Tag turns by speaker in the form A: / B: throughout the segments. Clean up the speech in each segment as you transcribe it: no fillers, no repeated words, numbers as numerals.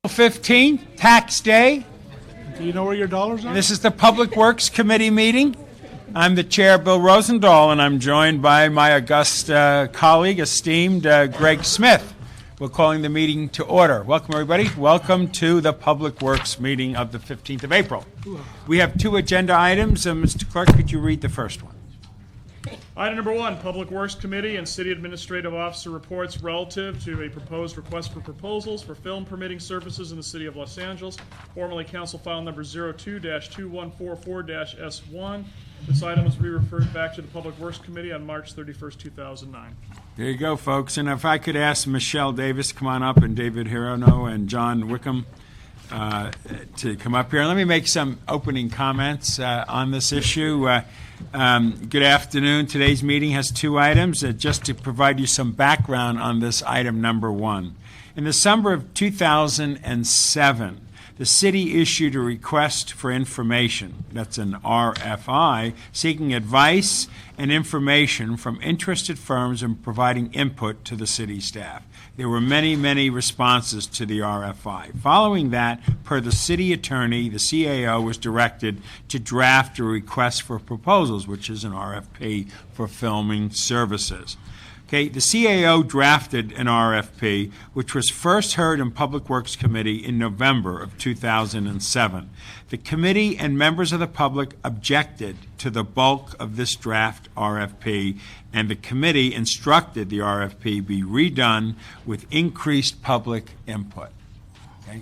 A: 15th, tax day.
B: Do you know where your dollars are?
A: This is the Public Works Committee meeting. I'm the chair, Bill Rosendahl, and I'm joined by my august colleague, esteemed Greg Smith. We're calling the meeting to order. Welcome, everybody. Welcome to the Public Works meeting of the 15th of April. We have two agenda items. Mr. Clerk, could you read the first one?
B: Item number 1, Public Works Committee and City Administrative Officer reports relative to a proposed request for proposals for film permitting services in the City of Los Angeles, formerly Council File Number 02-2144-S1. This item is re-referred back to the Public Works Committee on March 31st, 2009.
A: There you go, folks. And if I could ask Michelle Davis, come on up, and David Hirono and John Wickham to come up here. Let me make some opening comments on this issue. Good afternoon. Today's meeting has two items. Just to provide you some background on this item number 1. In the summer of 2007, the city issued a request for information, that's an RFI, seeking advice and information from interested firms in providing input to the city staff. There were many, many responses to the RFI. Following that, per the city attorney, the CAO was directed to draft a request for proposals, which is an RFP for filming services. Okay, the CAO drafted an RFP, which was first heard in Public Works Committee in November of 2007. The committee and members of the public objected to the bulk of this draft RFP, and the committee instructed the RFP be redone with increased public input. Okay?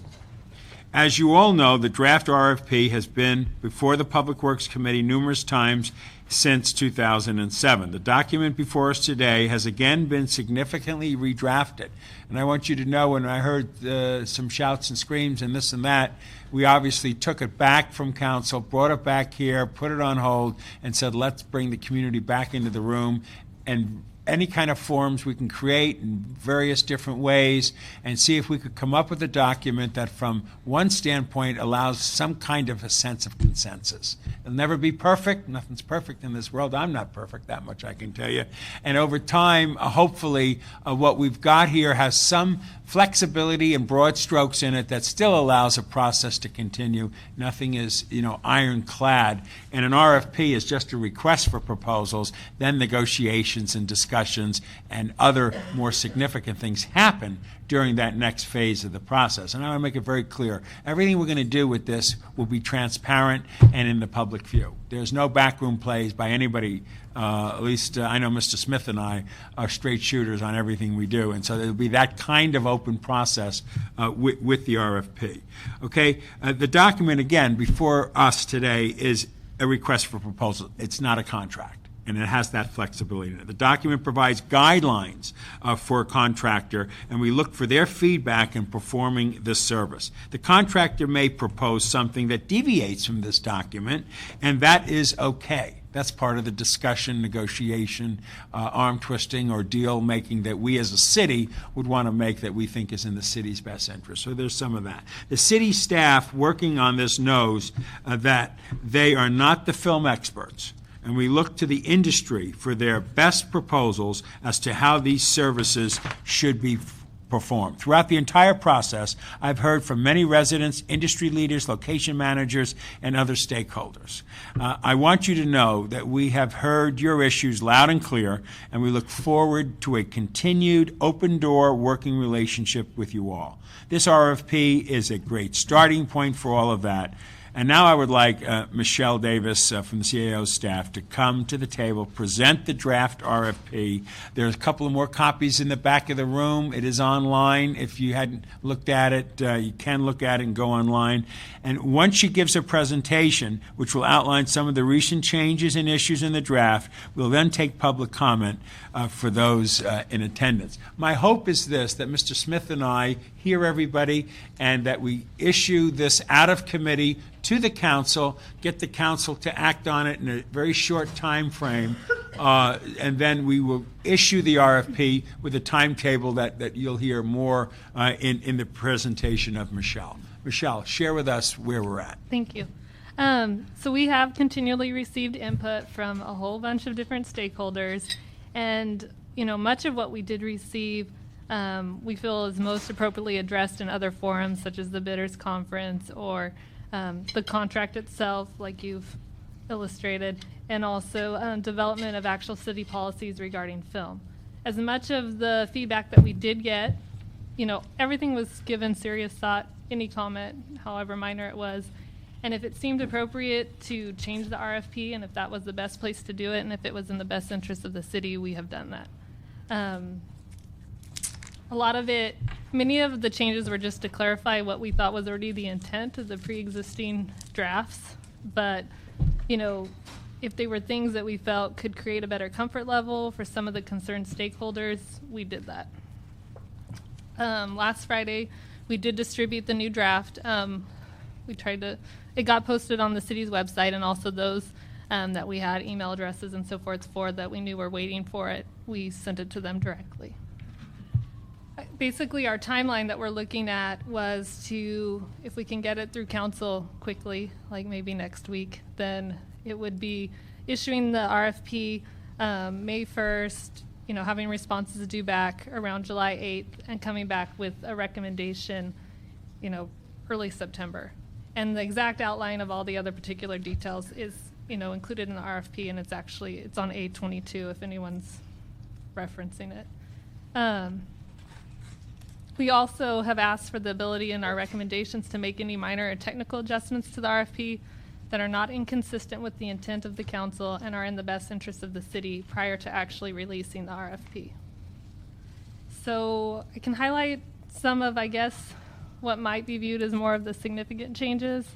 A: As you all know, the draft RFP has been before the Public Works Committee numerous times since 2007. The document before us today has again been significantly redrafted. And I want you to know, when I heard some shouts and screams and this and that, we obviously took it back from council, brought it back here, put it on hold, and said, let's bring the community back into the room, and any kind of forms we can create in various different ways, and see if we could come up with a document that from one standpoint allows some kind of a sense of consensus. It'll never be perfect. Nothing's perfect in this world. I'm not perfect, that much I can tell you. And over time, hopefully, what we've got here has some flexibility and broad strokes in it that still allows a process to continue. Nothing is, ironclad. And an RFP is just a request for proposals. Then negotiations and discussions and other more significant things happen during that next phase of the process. And I want to make it very clear, everything we're going to do with this will be transparent and in the public view. There's no backroom plays by anybody. At least I know Mr. Smith and I are straight shooters on everything we do. And so there'll be that kind of open process with the RFP. Okay, the document, again, before us today is a request for proposal. It's not a contract. And it has that flexibility in it. The document provides guidelines for a contractor, and we look for their feedback in performing this service. The contractor may propose something that deviates from this document, and that is okay. That's part of the discussion, negotiation, arm twisting, or deal making that we as a city would want to make that we think is in the city's best interest. So there's some of that. The city staff working on this knows that they are not the film experts. And we look to the industry for their best proposals as to how these services should be performed. Throughout the entire process, I've heard from many residents, industry leaders, location managers, and other stakeholders. I want you to know that we have heard your issues loud and clear, and we look forward to a continued open-door working relationship with you all. This RFP is a great starting point for all of that. And now I would like Michelle Davis from the CAO staff to come to the table, present the draft RFP. There's a couple of more copies in the back of the room. It is online. If you hadn't looked at it, you can look at it and go online. And once she gives a presentation, which will outline some of the recent changes and issues in the draft, we'll then take public comment for those in attendance. My hope is this, that Mr. Smith and I hear everybody, and that we issue this out of committee to the council, get the council to act on it in a very short time frame, and then we will issue the RFP with a timetable that you'll hear more in the presentation of Michelle. Michelle, share with us where we're at.
C: Thank you. So we have continually received input from a whole bunch of different stakeholders, and much of what we did receive we feel is most appropriately addressed in other forums, such as the bidders conference or the contract itself, like you've illustrated, and also development of actual city policies regarding film. As much of the feedback that we did get, everything was given serious thought, any comment, however minor it was. And if it seemed appropriate to change the RFP, and if that was the best place to do it, and if it was in the best interest of the city, we have done that. Many of the changes were just to clarify what we thought was already the intent of the pre-existing drafts. But, if they were things that we felt could create a better comfort level for some of the concerned stakeholders, we did that. Last Friday, we did distribute the new draft. It got posted on the city's website, and also those that we had email addresses and so forth for that we knew were waiting for it, we sent it to them directly. Basically, our timeline that we're looking at was to, if we can get it through council quickly, like maybe next week, then it would be issuing the RFP May 1st, having responses due back around July 8th, and coming back with a recommendation, early September. And the exact outline of all the other particular details is, included in the RFP, and it's on A22 if anyone's referencing it. We also have asked for the ability in our recommendations to make any minor or technical adjustments to the RFP that are not inconsistent with the intent of the council and are in the best interest of the city prior to actually releasing the RFP. So I can highlight some of, what might be viewed as more of the significant changes.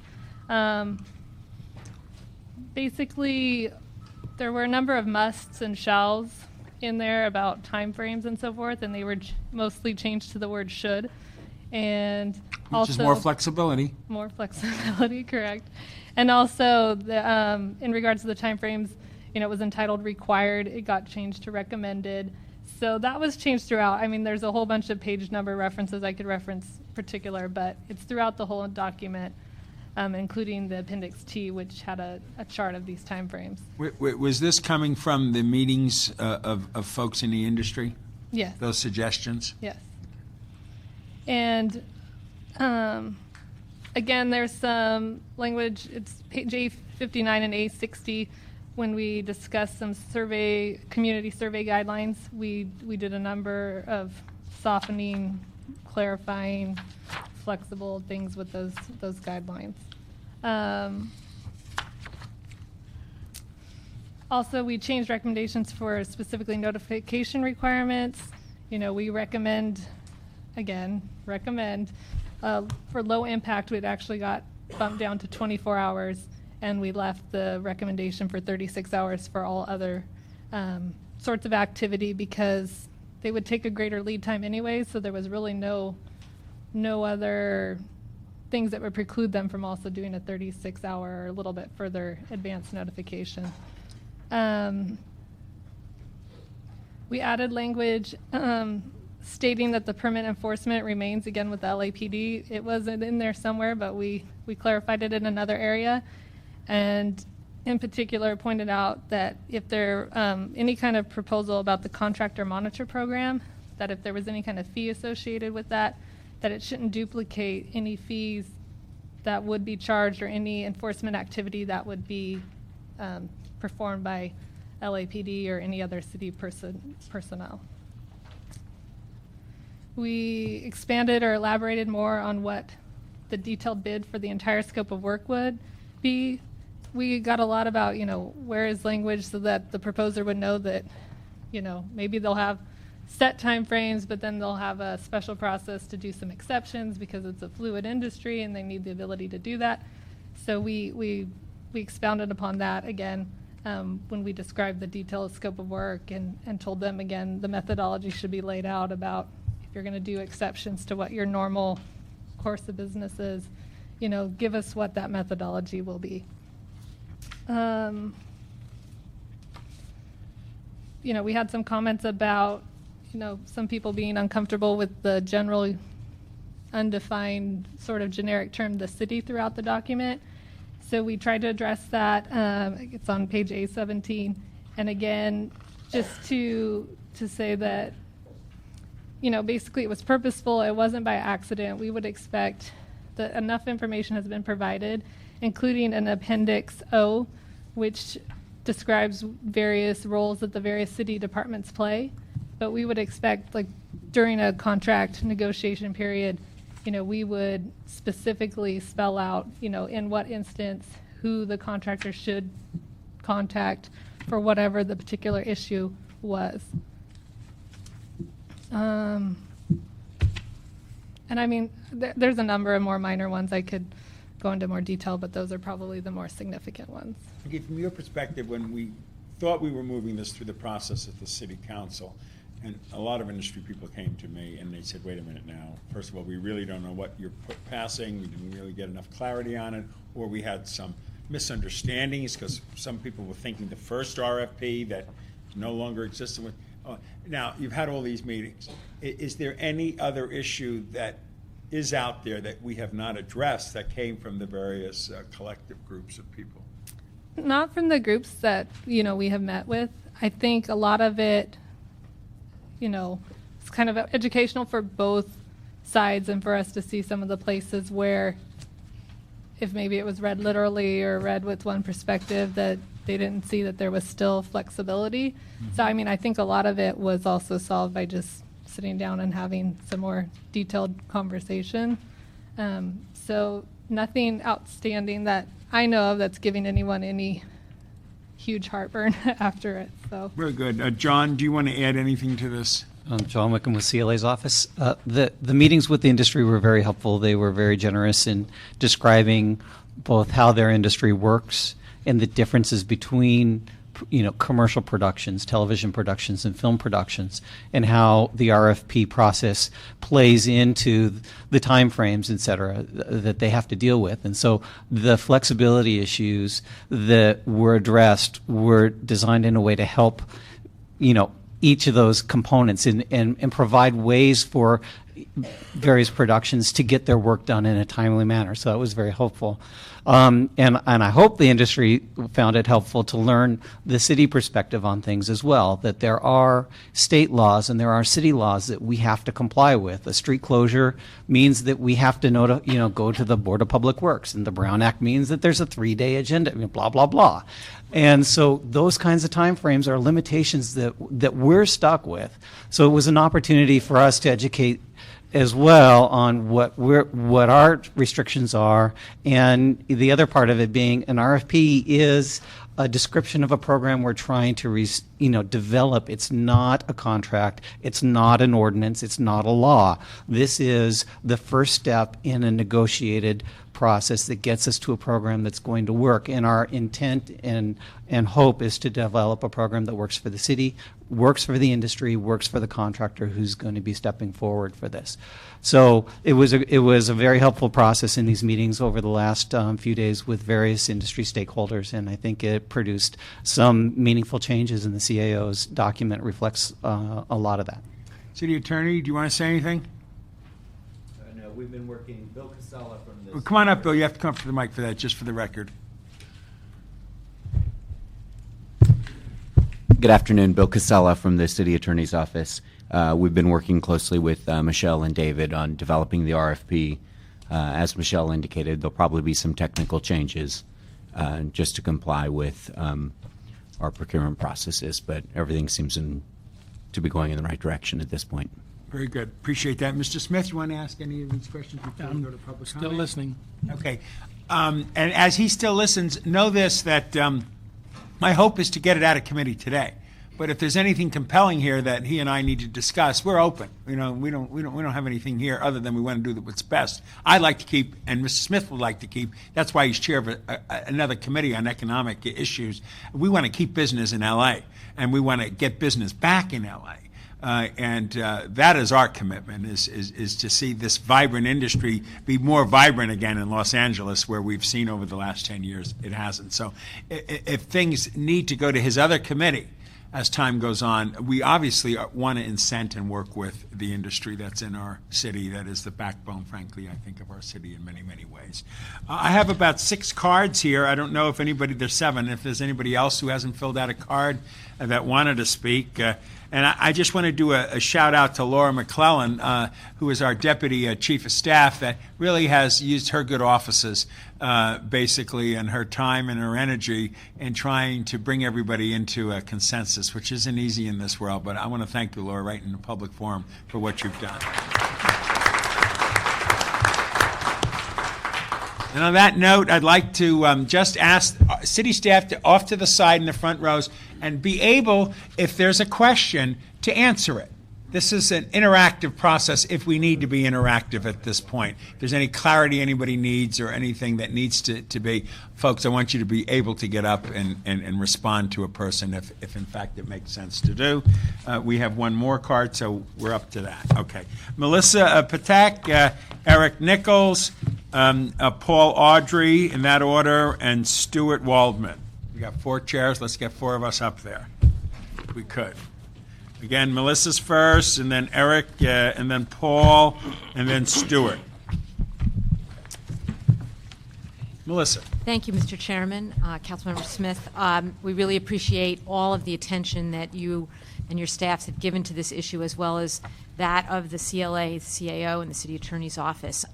C: Basically, there were a number of musts and shalls in there about timeframes and so forth, and they were mostly changed to the word should. And also,
A: which is more flexibility.
C: More flexibility, correct. And also, in regards to the timeframes, it was entitled required. It got changed to recommended. So that was changed throughout. There's a whole bunch of page number references I could reference particular, but it's throughout the whole document, including the Appendix T, which had a chart of these timeframes.
A: Was this coming from the meetings of folks in the industry?
C: Yes.
A: Those suggestions?
C: Yes. And again, there's some language. It's page A59 and A60. When we discussed some community survey guidelines, we did a number of softening, clarifying, flexible things with those guidelines. Also, we changed recommendations for specifically notification requirements. We recommend for low impact, it actually got bumped down to 24 hours. And we left the recommendation for 36 hours for all other sorts of activity because they would take a greater lead time anyway, so there was really no other things that would preclude them from also doing a 36-hour or a little bit further advanced notification. We added language stating that the permit enforcement remains, again, with the LAPD. It wasn't in there somewhere, but we clarified it in another area. And in particular pointed out that if there any kind of proposal about the contractor monitor program, that if there was any kind of fee associated with that it shouldn't duplicate any fees that would be charged or any enforcement activity that would be performed by LAPD or any other city personnel. We expanded or elaborated more on what the detailed bid for the entire scope of work would be. We got a lot about, where is language so that the proposer would know that, maybe they'll have set time frames, but then they'll have a special process to do some exceptions because it's a fluid industry and they need the ability to do that. So we expounded upon that again when we described the detailed scope of work and told them again the methodology should be laid out about if you're going to do exceptions to what your normal course of business is, give us what that methodology will be. We had some comments about, some people being uncomfortable with the general undefined sort of generic term, the city, throughout the document. So we tried to address that. It's on page A17. And again, just to say that basically it was purposeful. It wasn't by accident. We would expect that enough information has been provided, including an Appendix O, which describes various roles that the various city departments play. But we would expect, like, during a contract negotiation period, we would specifically spell out, in what instance, who the contractor should contact for whatever the particular issue was. And I mean, there's a number of more minor ones. I could go into more detail, but those are probably the more significant ones.
A: Okay, from your perspective, when we thought we were moving this through the process at the city council, and a lot of industry people came to me and they said, wait a minute now, first of all, we really don't know what you're passing, we didn't really get enough clarity on it, or we had some misunderstandings because some people were thinking the first RFP that no longer existed. Now, you've had all these meetings. Is there any other issue that is out there that we have not addressed that came from the various collective groups of people?
C: Not from the groups that, we have met with. I think a lot of it, it's kind of educational for both sides and for us to see some of the places where if maybe it was read literally or read with one perspective that they didn't see that there was still flexibility. Mm-hmm. So, I mean, I think a lot of it was also solved by just sitting down and having some more detailed conversation. So nothing outstanding that I know of that's giving anyone any huge heartburn after it. So
A: very good. John, do you want to add anything to this?
D: John Wickham with CLA's office. The meetings with the industry were very helpful. They were very generous in describing both how their industry works and the differences between commercial productions, television productions, and film productions, and how the RFP process plays into the timeframes, et cetera, that they have to deal with. And so the flexibility issues that were addressed were designed in a way to help, each of those components and provide ways for various productions to get their work done in a timely manner. So that was very helpful. And I hope the industry found it helpful to learn the city perspective on things as well, that there are state laws and there are city laws that we have to comply with. A street closure means that we have to go to the Board of Public Works, and the Brown Act means that there's a 3-day agenda, blah, blah, blah. And so those kinds of timeframes are limitations that we're stuck with. So it was an opportunity for us to educate as well on what our restrictions are, and the other part of it being an RFP is a description of a program we're trying to develop. It's not a contract, it's not an ordinance, it's not a law. This is the first step in a negotiated process that gets us to a program that's going to work. And our intent and hope is to develop a program that works for the city, works for the industry, works for the contractor who's going to be stepping forward for this. So it was a very helpful process in these meetings over the last few days with various industry stakeholders, and I think it produced some meaningful changes, and the CAO's document reflects a lot of that.
A: City Attorney, do you want to say anything?
E: No, we've been working. Bill Casella from this.
A: Well, come on up, Bill. You have to come up to the mic for that, just for the record.
E: Good afternoon, Bill Casella from the City Attorney's Office. We've been working closely with Michelle and David on developing the RFP. As Michelle indicated, there'll probably be some technical changes just to comply with our procurement processes, but everything seems to be going in the right direction at this point.
A: Very good. Appreciate that. Mr. Smith, you want to ask any of these questions before we go to public comment?
F: Still listening.
A: Okay. And as he still listens, know this, that my hope is to get it out of committee today. But if there's anything compelling here that he and I need to discuss, we're open. We don't have anything here other than we want to do what's best. I'd like to keep, and Mr. Smith would like to keep. That's why he's chair of another committee on economic issues. We want to keep business in L.A. and we want to get business back in L.A. And that is our commitment: is to see this vibrant industry be more vibrant again in Los Angeles, where we've seen over the last 10 years it hasn't. So, if things need to go to his other committee as time goes on, we obviously want to incent and work with the industry that's in our city, that is the backbone, frankly, I think, of our city in many, many ways. I have about 6 cards here. I don't know if anybody, there's 7, if there's anybody else who hasn't filled out a card that wanted to speak. And And I just want to do a shout out to Laura McClellan, who is our Deputy Chief of Staff, that really has used her good offices, basically, and her time and her energy in trying to bring everybody into a consensus, which isn't easy in this world. But I want to thank you, Laura, right in the public forum for what you've done. And on that note, I'd like to just ask city staff to off to the side in the front rows and be able, if there's a question, to answer it. This is an interactive process if we need to be interactive at this point. If there's any clarity anybody needs or anything that needs to be, folks, I want you to be able to get up and respond to a person if in fact it makes sense to do. We have one more card, so we're up to that. Okay. Melissa Patak, Eric Nichols, Paul Audrey, in that order, and Stuart Waldman. We got 4 chairs. Let's get 4 of us up there. If we could. Again, Melissa's first, and then Eric, and then Paul, and then Stuart. Melissa.
F: Thank you, Mr. Chairman. Councilmember Smith, we really appreciate all of the attention that you and your staffs have given to this issue, as well as that of the CLA, the CAO, and the City Attorney's Office.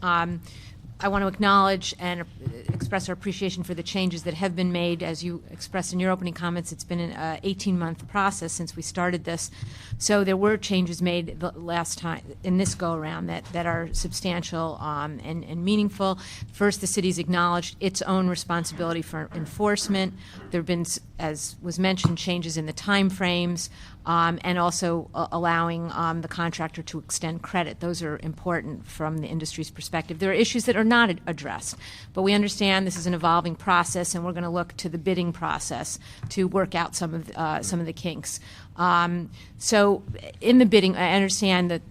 F: I want to acknowledge and express our appreciation for the changes that have been made. As you expressed in your opening comments, it's been an 18-month process since we started this. So there were changes made the last time in this go-around that are substantial and meaningful. First, the city's acknowledged its own responsibility for enforcement. There have been, as was mentioned, changes in the time frames, and also allowing the contractor to extend credit. Those are important from the industry's perspective. There are issues that are not addressed, but we understand this is an evolving process, and we're going to look to the bidding process to work out some of the kinks. So in the bidding, I understand that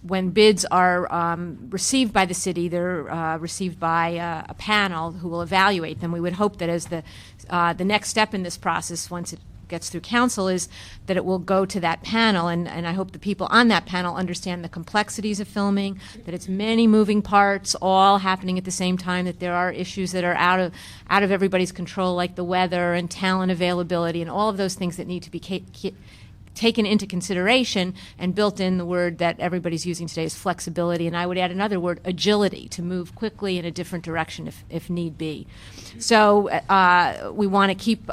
F: when bids are received by the city, they're received by a panel who will evaluate them. We would hope that as the next step in this process, once it gets through council, is that it will go to that panel, and I hope the people on that panel understand the complexities of filming, that it's many moving parts all happening at the same time, that there are issues that are out of everybody's control, like the weather and talent availability and all of those things that need to be taken into consideration, and built in the word that everybody's using today is flexibility, and I would add another word, agility, to move quickly in a different direction if need be. So we want to keep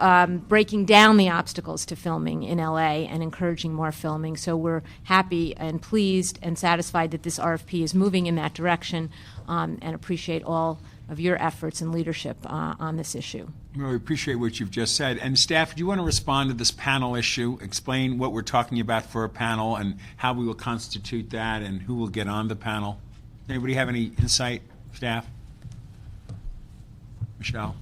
F: breaking down the obstacles to filming in LA and encouraging more filming. So we're happy and pleased and satisfied that this RFP is moving in that direction, and appreciate all of your efforts and leadership on this issue.
A: Well, we appreciate what you've just said. And staff, do you want to respond to this panel issue? Explain what we're talking about for a panel and how we will constitute that and who will get on the panel. Anybody have any insight, staff? Michelle?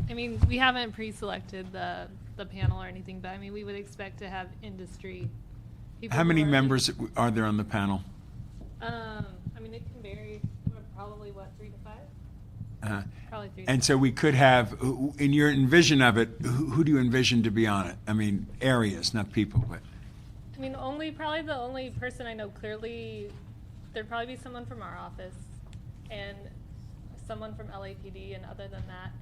C: I mean, we haven't pre-selected the panel or anything, but I mean, we would expect to have industry people.
A: How many
C: who are-
A: members are there on the panel?
C: I mean, it can vary. Probably 3 to 5. Probably 3.
A: And so we could have, in your envision of it, who do you envision to be on it? I mean, areas, not people, but.
C: I mean, probably the only person I know clearly, there'd probably be someone from our office and someone from LAPD, and other than that,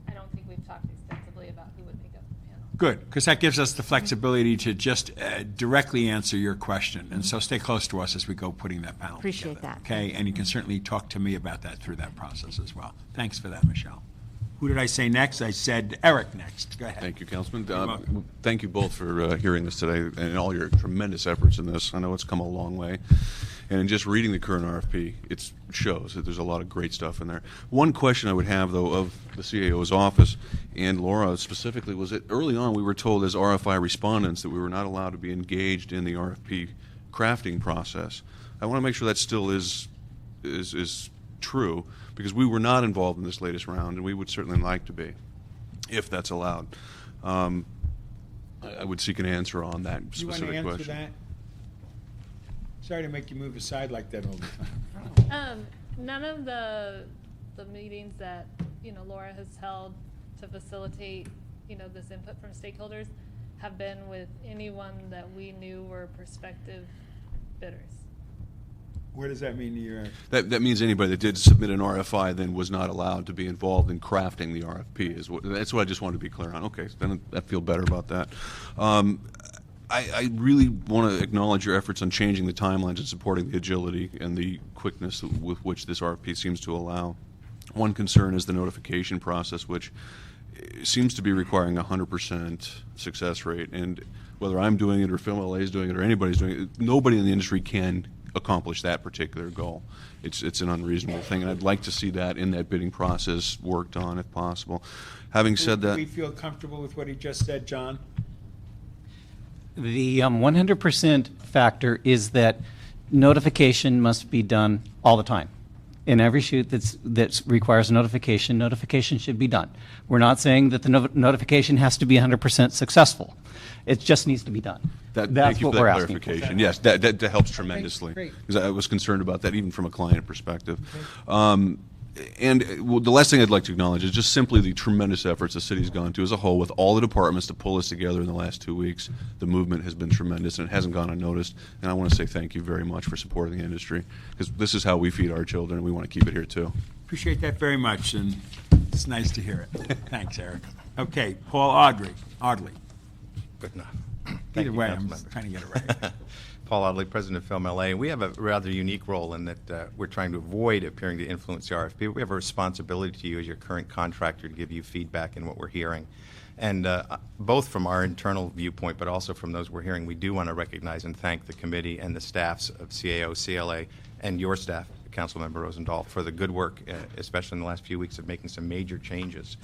C: I don't think we've talked extensively about who would make up the panel.
A: Good, because that gives us the flexibility to just directly answer your question. And so stay close to us as we go putting that panel
F: Appreciate
A: together.
F: that.
A: Okay, and you can certainly talk to me about that through that process as well. Thanks for that, Michelle. Who did I say next? I said Eric next. Go ahead.
G: Thank you, Councilman.
A: You're welcome.
G: Thank you both for hearing this today and all your tremendous efforts in this. I know it's come a long way. And in just reading the current RFP, it shows that there's a lot of great stuff in there. One question I would have, though, of the CAO's office and Laura specifically was that early on we were told as RFI respondents that we were not allowed to be engaged in the RFP crafting process. I want to make sure that still is true, because we were not involved in this latest round, and we would certainly like to be, if that's allowed. I would seek an answer on that
A: Do you want
G: specific
A: to answer
G: question.
A: that? Sorry to make you move aside like that all the time.
C: None of the meetings that Laura has held to facilitate this input from stakeholders have been with anyone that we knew were prospective bidders.
A: What does that mean to you?
G: That means anybody that did submit an RFI then was not allowed to be involved in crafting the RFP. That's what I just wanted to be clear on. Okay, then I feel better about that. I really want to acknowledge your efforts on changing the timelines and supporting the agility and the quickness with which this RFP seems to allow. One concern is the notification process, which seems to be requiring 100% success rate. And whether I'm doing it or Film LA is doing it or anybody's doing it, nobody in the industry can accomplish that particular goal. It's an unreasonable thing, and I'd like to see that in that bidding process worked on if possible. Having said
A: Do
G: that,
A: we feel comfortable with what he just said, John?
D: The 100% factor is that notification must be done all the time. In every shoot that requires notification should be done. We're not saying that the notification has to be 100% successful. It just needs to be done.
G: thank
D: That's
G: you
D: what
G: for
D: we're
G: that
D: asking for.
G: clarification. Yes, that helps tremendously.
A: great.
G: Because I was concerned about that even from a client perspective. And the last thing I'd like to acknowledge is just simply the tremendous efforts the city's gone to as a whole with all the departments to pull this together in the last 2 weeks. The movement has been tremendous, and it hasn't gone unnoticed. And I want to say thank you very much for supporting the industry, because this is how we feed our children, and we want to keep it here too.
A: Appreciate that very much, and it's nice to hear it. Thanks, Eric. Okay, Paul Audley.
H: Good enough.
A: Either way, I'm
H: Councilmember.
A: trying to get it right.
H: Paul Audley, President of Film LA. We have a rather unique role in that we're trying to avoid appearing to influence the RFP. We have a responsibility to you as your current contractor to give you feedback in what we're hearing. And both from our internal viewpoint, but also from those we're hearing, we do want to recognize and thank the committee and the staffs of CAO, CLA, and your staff, Councilmember Rosendahl, for the good work, especially in the last few weeks, of making some major changes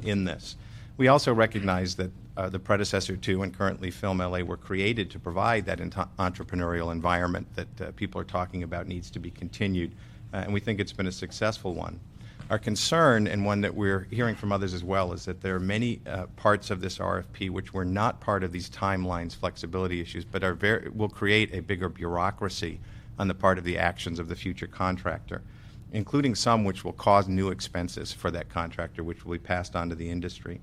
H: in this. We also recognize that the predecessor to and currently Film LA were created to provide that entrepreneurial environment that people are talking about needs to be continued, and we think it's been a successful one. Our concern, and one that we're hearing from others as well, is that there are many parts of this RFP which were not part of these timelines flexibility issues, but will create a bigger bureaucracy on the part of the actions of the future contractor, including some which will cause new expenses for that contractor, which will be passed on to the industry.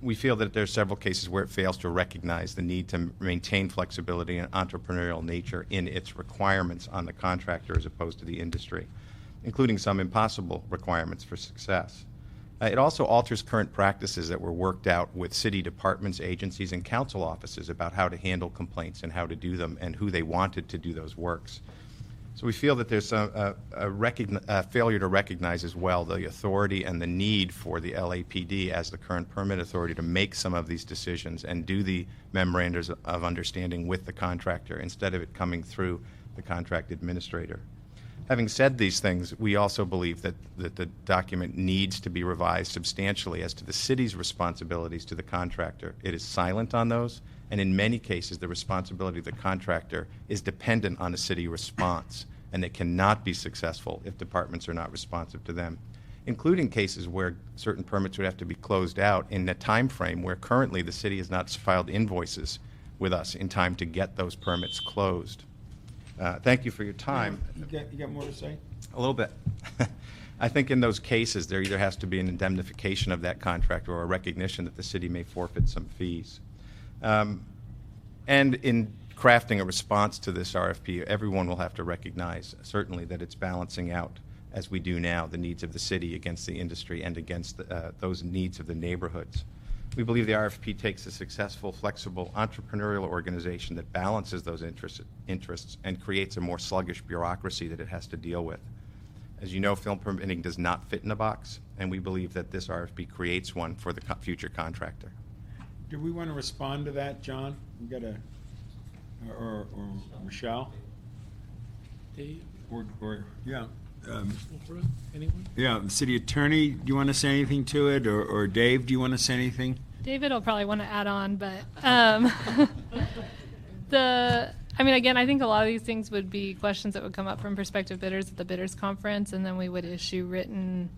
H: We feel that there are several cases where it fails to recognize the need to maintain flexibility and entrepreneurial nature in its requirements on the contractor as opposed to the industry, including some impossible requirements for success. It also alters current practices that were worked out with city departments, agencies, and council offices about how to handle complaints and how to do them and who they wanted to do those works. So we feel that there's a failure to recognize as well the authority and the need for the LAPD as the current permit authority to make some of these decisions and do the memorandums of understanding with the contractor instead of it coming through the contract administrator. Having said these things, we also believe that the document needs to be revised substantially as to the city's responsibilities to the contractor. It is silent on those, and in many cases the responsibility of the contractor is dependent on a city response, and it cannot be successful if departments are not responsive to them, including cases where certain permits would have to be closed out in a time frame where currently the city has not filed invoices with us in time to get those permits closed. Thank you for your time.
A: You got more to say?
H: A little bit. I think in those cases there either has to be an indemnification of that contractor or a recognition that the city may forfeit some fees. And in crafting a response to this RFP, everyone will have to recognize certainly that it's balancing out, as we do now, the needs of the city against the industry and against those needs of the neighborhoods. We believe the RFP takes a successful, flexible, entrepreneurial organization that balances those interests and creates a more sluggish bureaucracy that it has to deal with. As you know, film permitting does not fit in a box, and we believe that this RFP creates one for the future contractor.
A: Do we want to respond to that, John? You got or Michelle?
B: Dave?
A: Or yeah.
B: Anyone?
A: Yeah, the city attorney, do you want to say anything to it? Or Dave, do you want to say anything?
C: David will probably want to add on, but again, I think a lot of these things would be questions that would come up from prospective bidders at the bidders conference, and then we would issue written,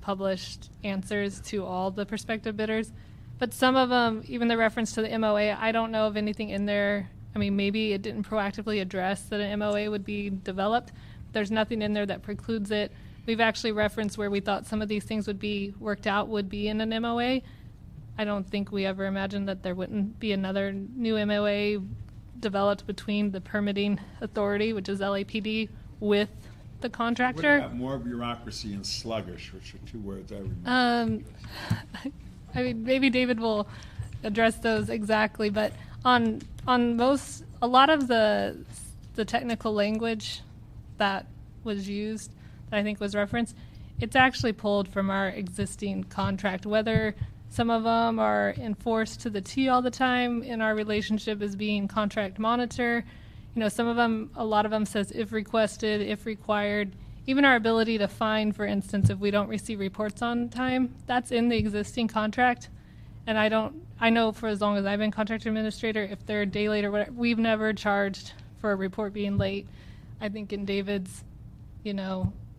C: published answers to all the prospective bidders. But some of them, even the reference to the MOA, I don't know of anything in there. I mean, maybe it didn't proactively address that an MOA would be developed. There's nothing in there that precludes it. We've actually referenced where we thought some of these things would be worked out would be in an MOA. I don't think we ever imagined that there wouldn't be another new MOA developed between the permitting authority, which is LAPD, with the contractor.
A: What about more bureaucracy and sluggish, which are two words I remember?
C: I mean, maybe David will address those exactly, but On a lot of the technical language that was used, that I think was referenced, it's actually pulled from our existing contract. Whether some of them are enforced to the T all the time in our relationship as being contract monitor, some of them, a lot of them says if requested, if required. Even our ability to fine, for instance, if we don't receive reports on time, that's in the existing contract. And I know for as long as I've been contract administrator, if they're a day late or whatever, we've never charged for a report being late. I think in David's,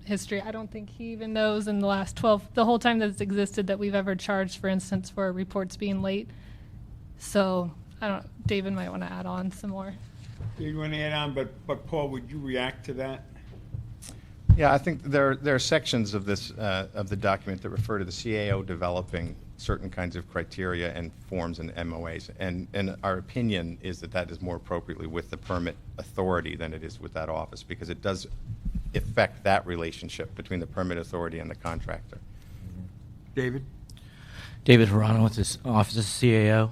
C: history, I don't think he even knows in the last the whole time that it's existed, that we've ever charged, for instance, for reports being late. So David might want to add on some more.
A: You want to add on, but Paul, would you react to that?
H: Yeah, I think there are sections of this of the document that refer to the CAO developing certain kinds of criteria and forms and MOAs, and our opinion is that is more appropriately with the permit authority than it is with that office, because it does affect that relationship between the permit authority and the contractor.
A: David?
I: David Hirano with this office of CAO.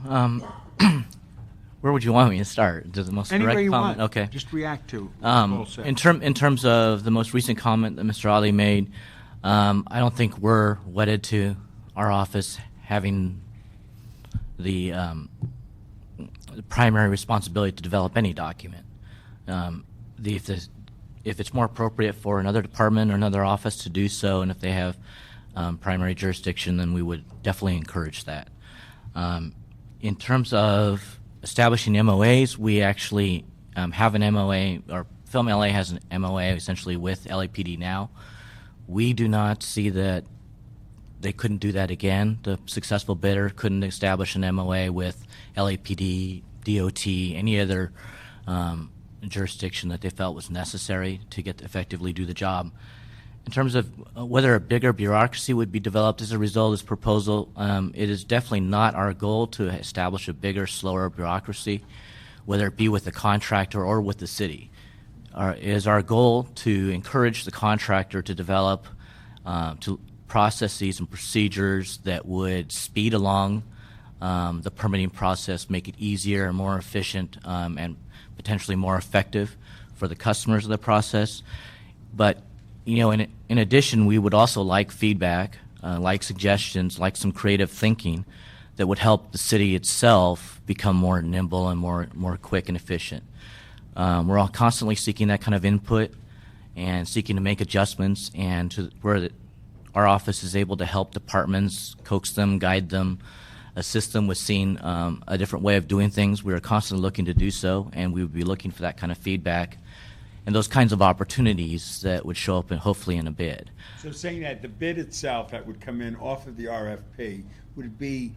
I: Where would you want me to start? Does the most
A: Anywhere
I: direct
A: you
I: comment?
A: want.
I: Okay.
A: Just react to Paul said.
I: In terms of the most recent comment that Mr. Ali made, I don't think we're wedded to our office having the primary responsibility to develop any document. If it's more appropriate for another department or another office to do so, and if they have primary jurisdiction, then we would definitely encourage that. In terms of establishing MOAs, we actually have an MOA, or Film LA has an MOA essentially with LAPD now. We do not see that they couldn't do that again. The successful bidder couldn't establish an MOA with LAPD, DOT, any other jurisdiction that they felt was necessary to effectively do the job. In terms of whether a bigger bureaucracy would be developed as a result of this proposal, it is definitely not our goal to establish a bigger, slower bureaucracy, whether it be with the contractor or with the city. It is our goal to encourage the contractor to develop processes and procedures that would speed along the permitting process, make it easier and more efficient, and potentially more effective for the customers of the process. But in addition, we would also like feedback, like suggestions, like some creative thinking that would help the city itself become more nimble and more quick and efficient. We're all constantly seeking that kind of input and seeking to make adjustments, and to where our office is able to help departments, coax them, guide them, assist them with seeing a different way of doing things. We are constantly looking to do so, and we would be looking for that kind of feedback and those kinds of opportunities that would show up hopefully in a bid.
A: So saying that the bid itself that would come in off of the RFP would be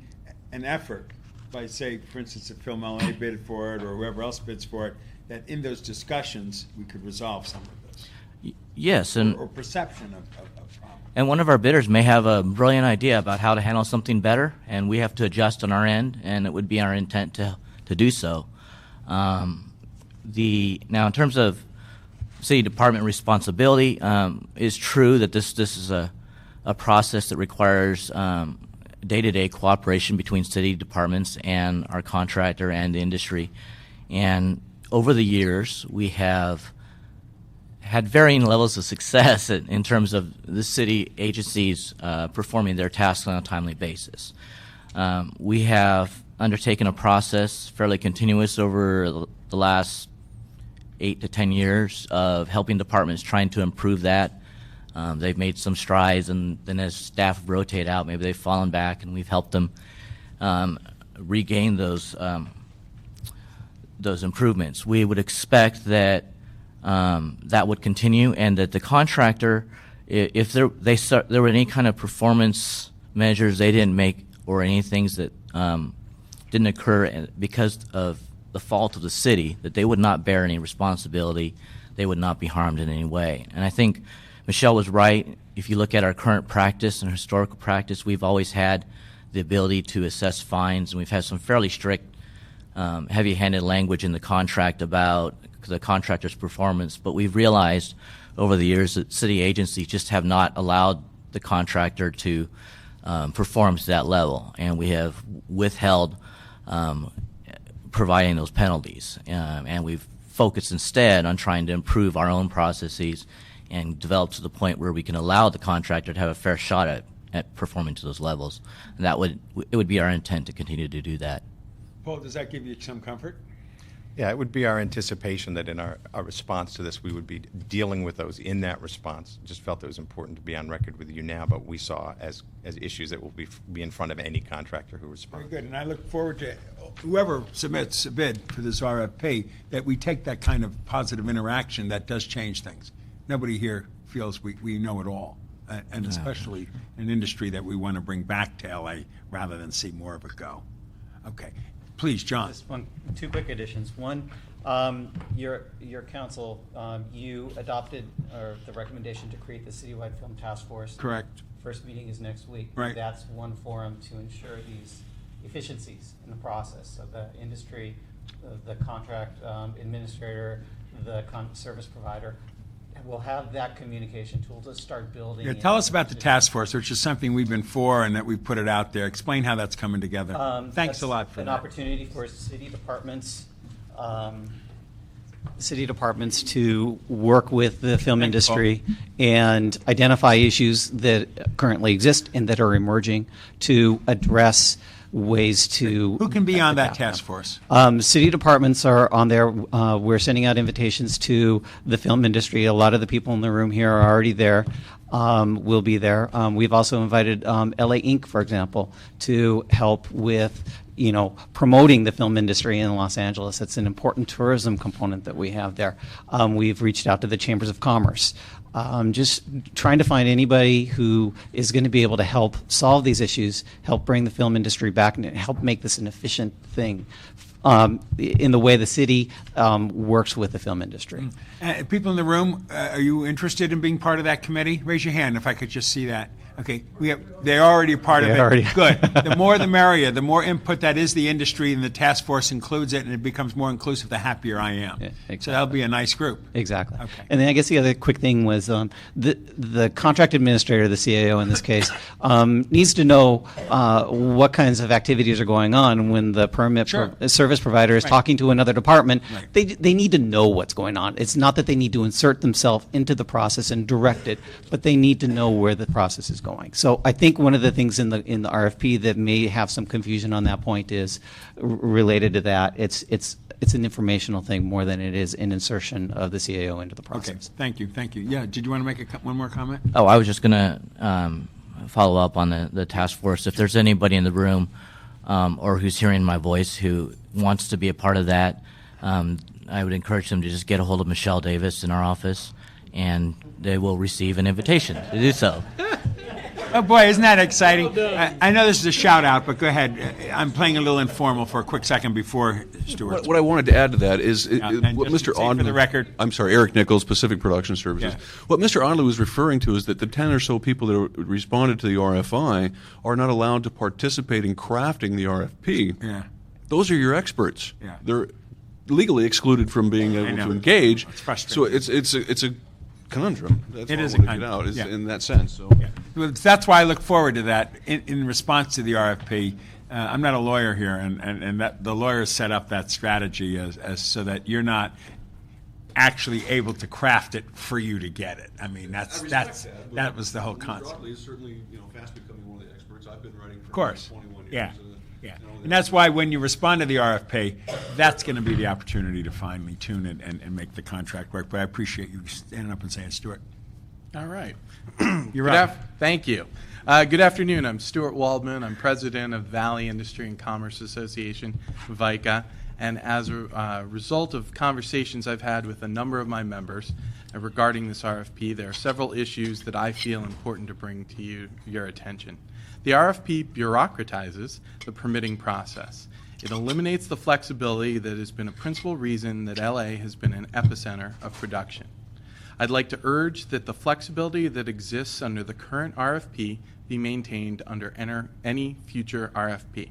A: an effort by, say, for instance, if Film LA bid for it or whoever else bids for it, that in those discussions we could resolve some of this.
I: Yes, and
A: or perception of problems.
I: And one of our bidders may have a brilliant idea about how to handle something better, and we have to adjust on our end, and it would be our intent to do so. Now, in terms of city department responsibility, it's true that this is a process that requires day-to-day cooperation between city departments and our contractor and the industry. And over the years, we have had varying levels of success in terms of the city agencies performing their tasks on a timely basis. We have undertaken a process fairly continuous over the last 8 to 10 years of helping departments trying to improve that. They've made some strides, and then as staff rotate out, maybe they've fallen back, and we've helped them regain those improvements. We would expect that that would continue, and that the contractor, if there were any kind of performance measures they didn't make, or any things that didn't occur because of the fault of the city, that they would not bear any responsibility. They would not be harmed in any way. And I think Michelle was right. If you look at our current practice and historical practice, we've always had the ability to assess fines, and we've had some fairly strict, heavy-handed language in the contract about the contractor's performance. But we've realized over the years that city agencies just have not allowed the contractor to perform to that level, and we have withheld providing those penalties. And we've focused instead on trying to improve our own processes and develop to the point where we can allow the contractor to have a fair shot at performing to those levels. And it would be our intent to continue to do that.
A: Paul, does that give you some comfort?
H: Yeah, it would be our anticipation that in our response to this, we would be dealing with those in that response. Just felt it was important to be on record with you now, but we saw as issues that will be in front of any contractor who responds.
A: Very good, and I look forward to whoever submits a bid for this RFP, that we take that kind of positive interaction that does change things. Nobody here feels we know it all, and especially an industry that we want to bring back to LA rather than see more of it go. Okay. Please, John.
D: Just two quick additions. One, your council, you adopted the recommendation to create the citywide film task force.
A: Correct.
D: First meeting is next week.
A: Right.
D: That's one forum to ensure these efficiencies in the process. So the industry, the contract administrator, the service provider, we'll have that communication tool to start building.
A: Yeah, tell us about the task force, which is something we've been for and that we've put it out there. Explain how that's coming together. Thanks a lot for
D: an
A: that.
D: opportunity for city departments to work with the film
A: Thank you, Paul.
D: industry and identify issues that currently exist and that are emerging to address ways to...
A: Who can be on that task force?
D: City departments are on there. We're sending out invitations to the film industry. A lot of the people in the room here are already there. Will be there. We've also invited LA Inc., for example, to help with promoting the film industry in Los Angeles. It's an important tourism component that we have there. We've reached out to the chambers of commerce. Just trying to find anybody who is going to be able to help solve these issues, help bring the film industry back, and help make this an efficient thing in the way the city works with the film industry.
A: People in the room, are you interested in being part of that committee? Raise your hand if I could just see that. Okay, they're already a part of it. Good. The more the merrier. The more input that is the industry and the task force includes it and it becomes more inclusive, the happier I am. Yeah, exactly. So that'll be a nice group.
D: Exactly.
A: Okay.
D: And then I guess the other quick thing was the contract administrator, the CAO in this case, needs to know what kinds of activities are going on when the service provider is talking to another department. Right. They need to know what's going on. It's not that they need to insert themselves into the process and direct it, but they need to know where the process is going. So I think one of the things in the RFP that may have some confusion on that point is related to that. It's an informational thing more than it is an insertion of the CAO into the process.
A: Okay, thank you. Yeah, did you want to make one more comment?
I: Oh, I was just going to follow up on the task force. If there's anybody in the room or who's hearing my voice who wants to be a part of that, I would encourage them to just get a hold of Michelle Davis in our office, and they will receive an invitation to do so.
A: Oh, boy, isn't that exciting? I know this is a shout-out, but go ahead. I'm playing a little informal for a quick second before Stuart.
G: What I wanted to add to that is what Mr.
A: Onley, for the record.
G: I'm sorry, Eric Nichols, Pacific Production Services. Yeah. What Mr. Onley was referring to is that the 10 or so people that responded to the RFI are not allowed to participate in crafting the RFP.
A: Yeah.
G: Those are your experts.
A: Yeah.
G: They're legally excluded from being able to engage.
A: It's frustrating.
G: So it's a conundrum. That's
A: it
G: all
A: is
G: I
A: a
G: want to get out
A: conundrum.
G: in that sense. So.
A: Yeah. Well, that's why I look forward to that in response to the RFP. I'm not a lawyer here, and that the lawyers set up that strategy as so that you're not actually able to craft it for you to get it. I mean, that was the whole concept.
G: Broadly is certainly fast becoming one of the experts. I've been writing for 21 years.
A: Yeah. Yeah. And that's why when you respond to the RFP, that's going to be the opportunity to finely tune it and make the contract work. But I appreciate you standing up and saying, Stuart.
J: All right.
A: You're right.
J: Thank you. Good afternoon. I'm Stuart Waldman. I'm president of Valley Industry and Commerce Association, VICA. And as a result of conversations I've had with a number of my members regarding this RFP, there are several issues that I feel important to bring to your attention. The RFP bureaucratizes the permitting process. It eliminates the flexibility that has been a principal reason that LA has been an epicenter of production. I'd like to urge that the flexibility that exists under the current RFP be maintained under any future RFP.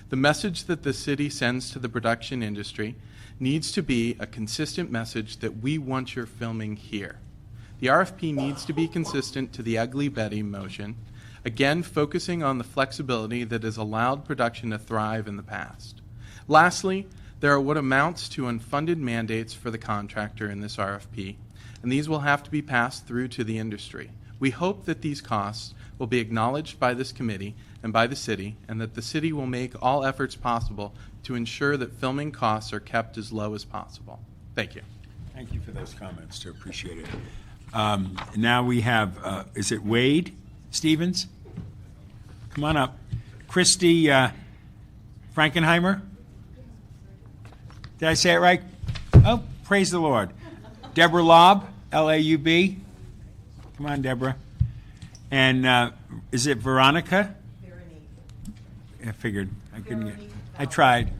J: The message that the city sends to the production industry needs to be a consistent message that we want your filming here. The RFP needs to be consistent to the Ugly Betty motion, again focusing on the flexibility that has allowed production to thrive in the past. Lastly, There are what amounts to unfunded mandates for the contractor in this RFP, and these will have to be passed through to the industry. We hope that these costs will be acknowledged by this committee and by the city, and that the city will make all efforts possible to ensure that filming costs are kept as low as possible. Thank you.
A: Thank you for those comments, too. Appreciate it. Now we have, is it Wade Stevens? Come on up. Christy Frankenheimer? Did I say it right? Oh, praise the Lord. Deborah Laub, L-A-U-B. Come on, Deborah. And is it Veronica? I figured. I couldn't get. I tried.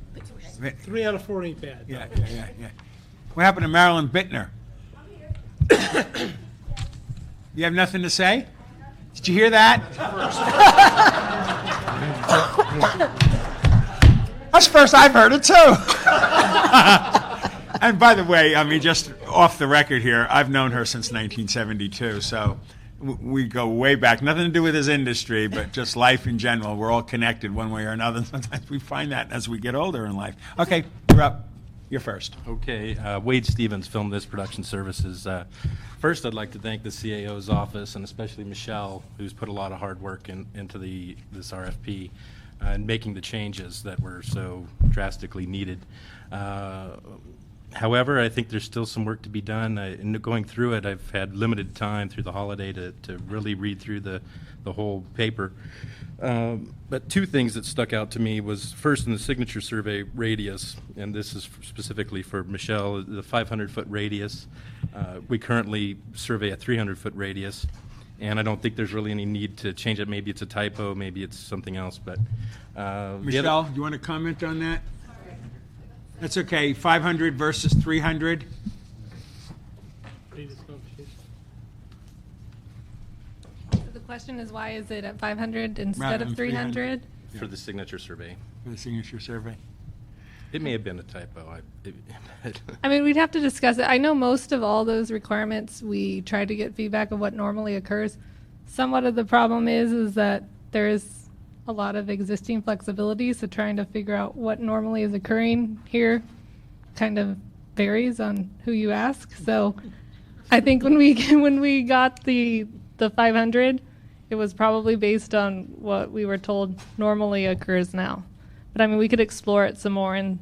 K: 3 out of 4 ain't bad.
A: Yeah. What happened to Marilyn Bittner? You have nothing to say? Did you hear that? That's the first I've heard it, too. And by the way, I mean, just off the record here, I've known her since 1972, so we go way back. Nothing to do with this industry, but just life in general. We're all connected one way or another. Sometimes we find that as we get older in life. Okay, you're up. You're first.
L: Okay, Wade Stevens, Film This Production Services. First, I'd like to thank the CAO's office, and especially Michelle, who's put a lot of hard work into this RFP and making the changes that were so drastically needed. However, I think there's still some work to be done. In going through it, I've had limited time through the holiday to really read through the whole paper. But two things that stuck out to me was, first, in the signature survey radius, and this is specifically for Michelle, the 500-foot radius. We currently survey a 300-foot radius, and I don't think there's really any need to change it. Maybe it's a typo, maybe it's something else. But
A: Michelle, do you want to comment on that? That's okay. 500 versus 300.
C: So the question is, why is it at 500 instead of 300?
L: For the signature survey.
A: For the signature survey.
L: It may have been a typo.
C: I mean, we'd have to discuss it. I know most of all those requirements, we try to get feedback of what normally occurs. Somewhat of the problem is that there is a lot of existing flexibility, so trying to figure out what normally is occurring here kind of varies on who you ask. So I think when we got the 500, it was probably based on what we were told normally occurs now. But I mean, we could explore it some more and,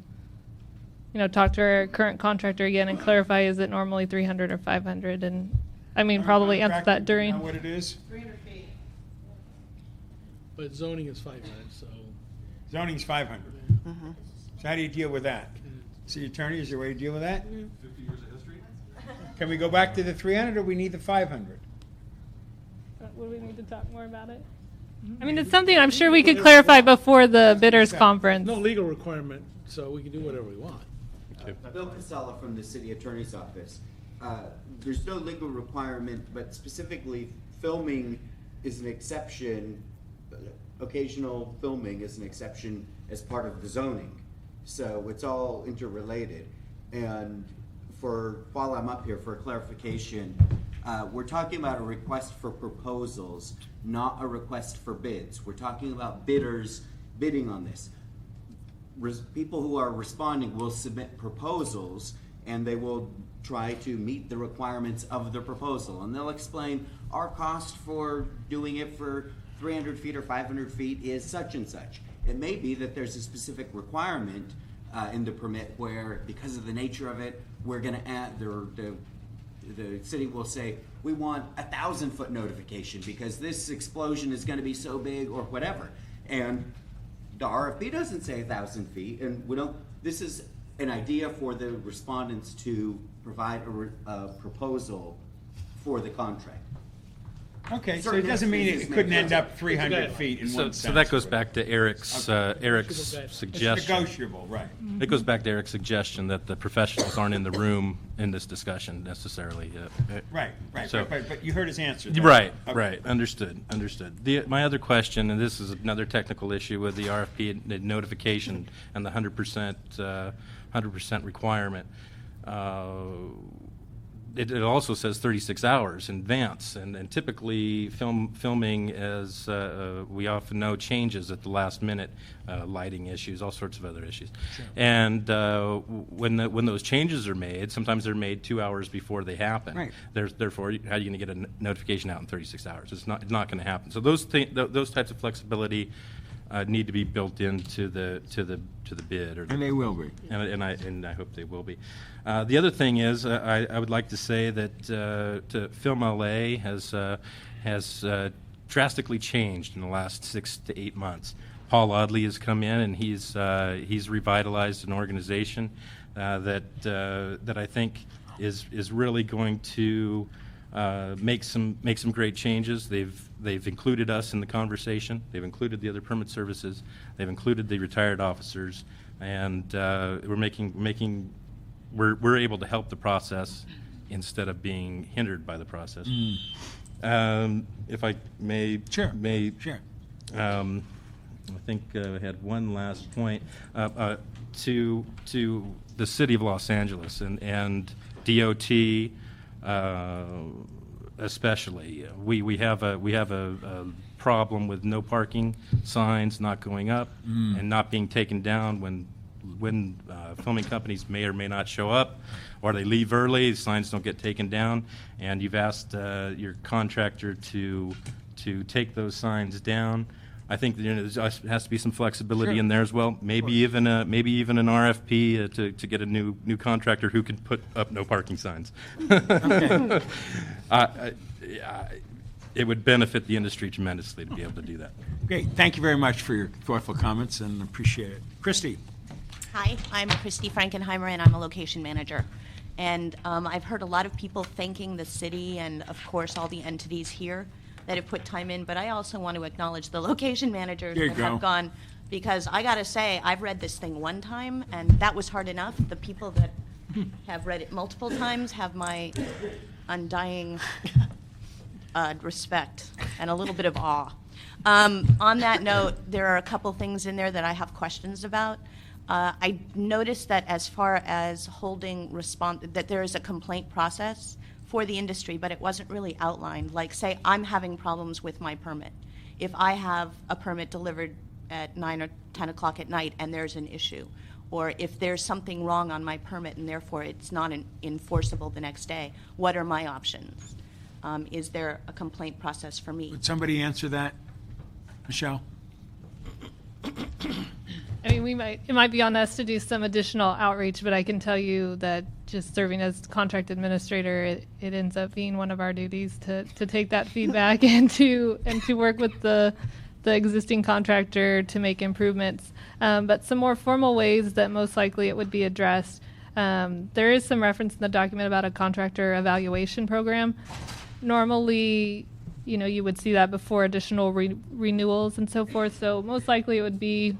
C: you know, talk to our current contractor again and clarify, is it normally 300 or 500? And I mean, probably answer that during.
A: You know what it is?
K: 300 feet. But zoning is 500, so.
A: Zoning's 500. So how do you deal with that? City attorney, is there a way to deal with that?
G: 50 years of history?
A: Can we go back to the 300 or we need the 500?
C: Would we need to talk more about it? I mean, it's something I'm sure we could clarify before the bidders conference.
K: No legal requirement, so we can do whatever we want.
E: Bill Casella from the City Attorney's Office. There's no legal requirement, but specifically filming is an exception. Occasional filming is an exception as part of the zoning. So it's all interrelated. And while I'm up here for clarification, we're talking about a request for proposals, not a request for bids. We're talking about bidders bidding on this. People who are responding will submit proposals, and they will try to meet the requirements of the proposal. And they'll explain, our cost for doing it for 300 feet or 500 feet is such and such. It may be that there's a specific requirement in the permit where, because of the nature of it, we're going to add, the city will say, we want a 1,000-foot notification because this explosion is going to be so big or whatever. And the RFP doesn't say 1,000 feet, and we don't. This is an idea for the respondents to provide a proposal for the contract.
A: Okay, so it doesn't mean it couldn't end up 300 feet in one sense.
L: So that goes back to Eric's
A: It's
L: suggestion.
A: negotiable, right.
L: It goes back to Eric's suggestion that the professionals aren't in the room in this discussion necessarily.
A: Right.
L: So-
A: But you heard his answer. there.
L: Right,
A: Okay.
L: right. Understood. My other question, and this is another technical issue with the RFP and the notification and the 100% requirement. it also says 36 hours in advance, and typically filming, as we often know, changes at the last minute, lighting issues, all sorts of other issues. Sure. And when those changes are made, sometimes they're made 2 hours before they happen.
A: Right.
L: Therefore, how are you going to get a notification out in 36 hours? It's not going to happen. So those types of flexibility need to be built into the bid,
A: And they will be.
L: and I hope they will be. The other thing is, I would like to say that Film LA has drastically changed in the last 6 to 8 months. Paul Audley has come in, and he's revitalized an organization that I think is really going to make some great changes. They've included us in the conversation. They've included the other permit services. They've included the retired officers, and we're able to help the process instead of being hindered by the process. If I may,
A: Sure.
L: Sure. I think I had one last point to the city of Los Angeles and DOT. Especially, we have a problem with no parking signs not going up and not being taken down when filming companies may or may not show up, or they leave early. Signs don't get taken down, and you've asked your contractor to take those signs down. I think there has to be some flexibility in there as well. Maybe even an RFP to get a new contractor who can put up no parking signs. It would benefit the industry tremendously to be able to do that.
A: Great. Thank you very much for your thoughtful comments, and appreciate it. Christy.
M: Hi, I'm Christy Frankenheimer, and I'm a location manager. And I've heard a lot of people thanking the city and, of course, all the entities here that have put time in, but I also want to acknowledge the location managers that have gone, because I got to say, I've read this thing one time, and that was hard enough. The people that have read it multiple times have my undying respect and a little bit of awe. On that note, there are a couple things in there that I have questions about. I noticed that as far as holding that there is a complaint process for the industry, but it wasn't really outlined. Like, say, I'm having problems with my permit. If I have a permit delivered at 9 or 10 o'clock at night and there's an issue, or if there's something wrong on my permit and therefore it's not enforceable the next day, what are my options? Is there a complaint process for me?
A: Would somebody answer that? Michelle?
C: I mean, it might be on us to do some additional outreach, but I can tell you that just serving as contract administrator, it ends up being one of our duties to take that feedback and to work with the existing contractor to make improvements. But some more formal ways that most likely it would be addressed. There is some reference in the document about a contractor evaluation program. Normally, you would see that before additional renewals and so forth. So most likely it would be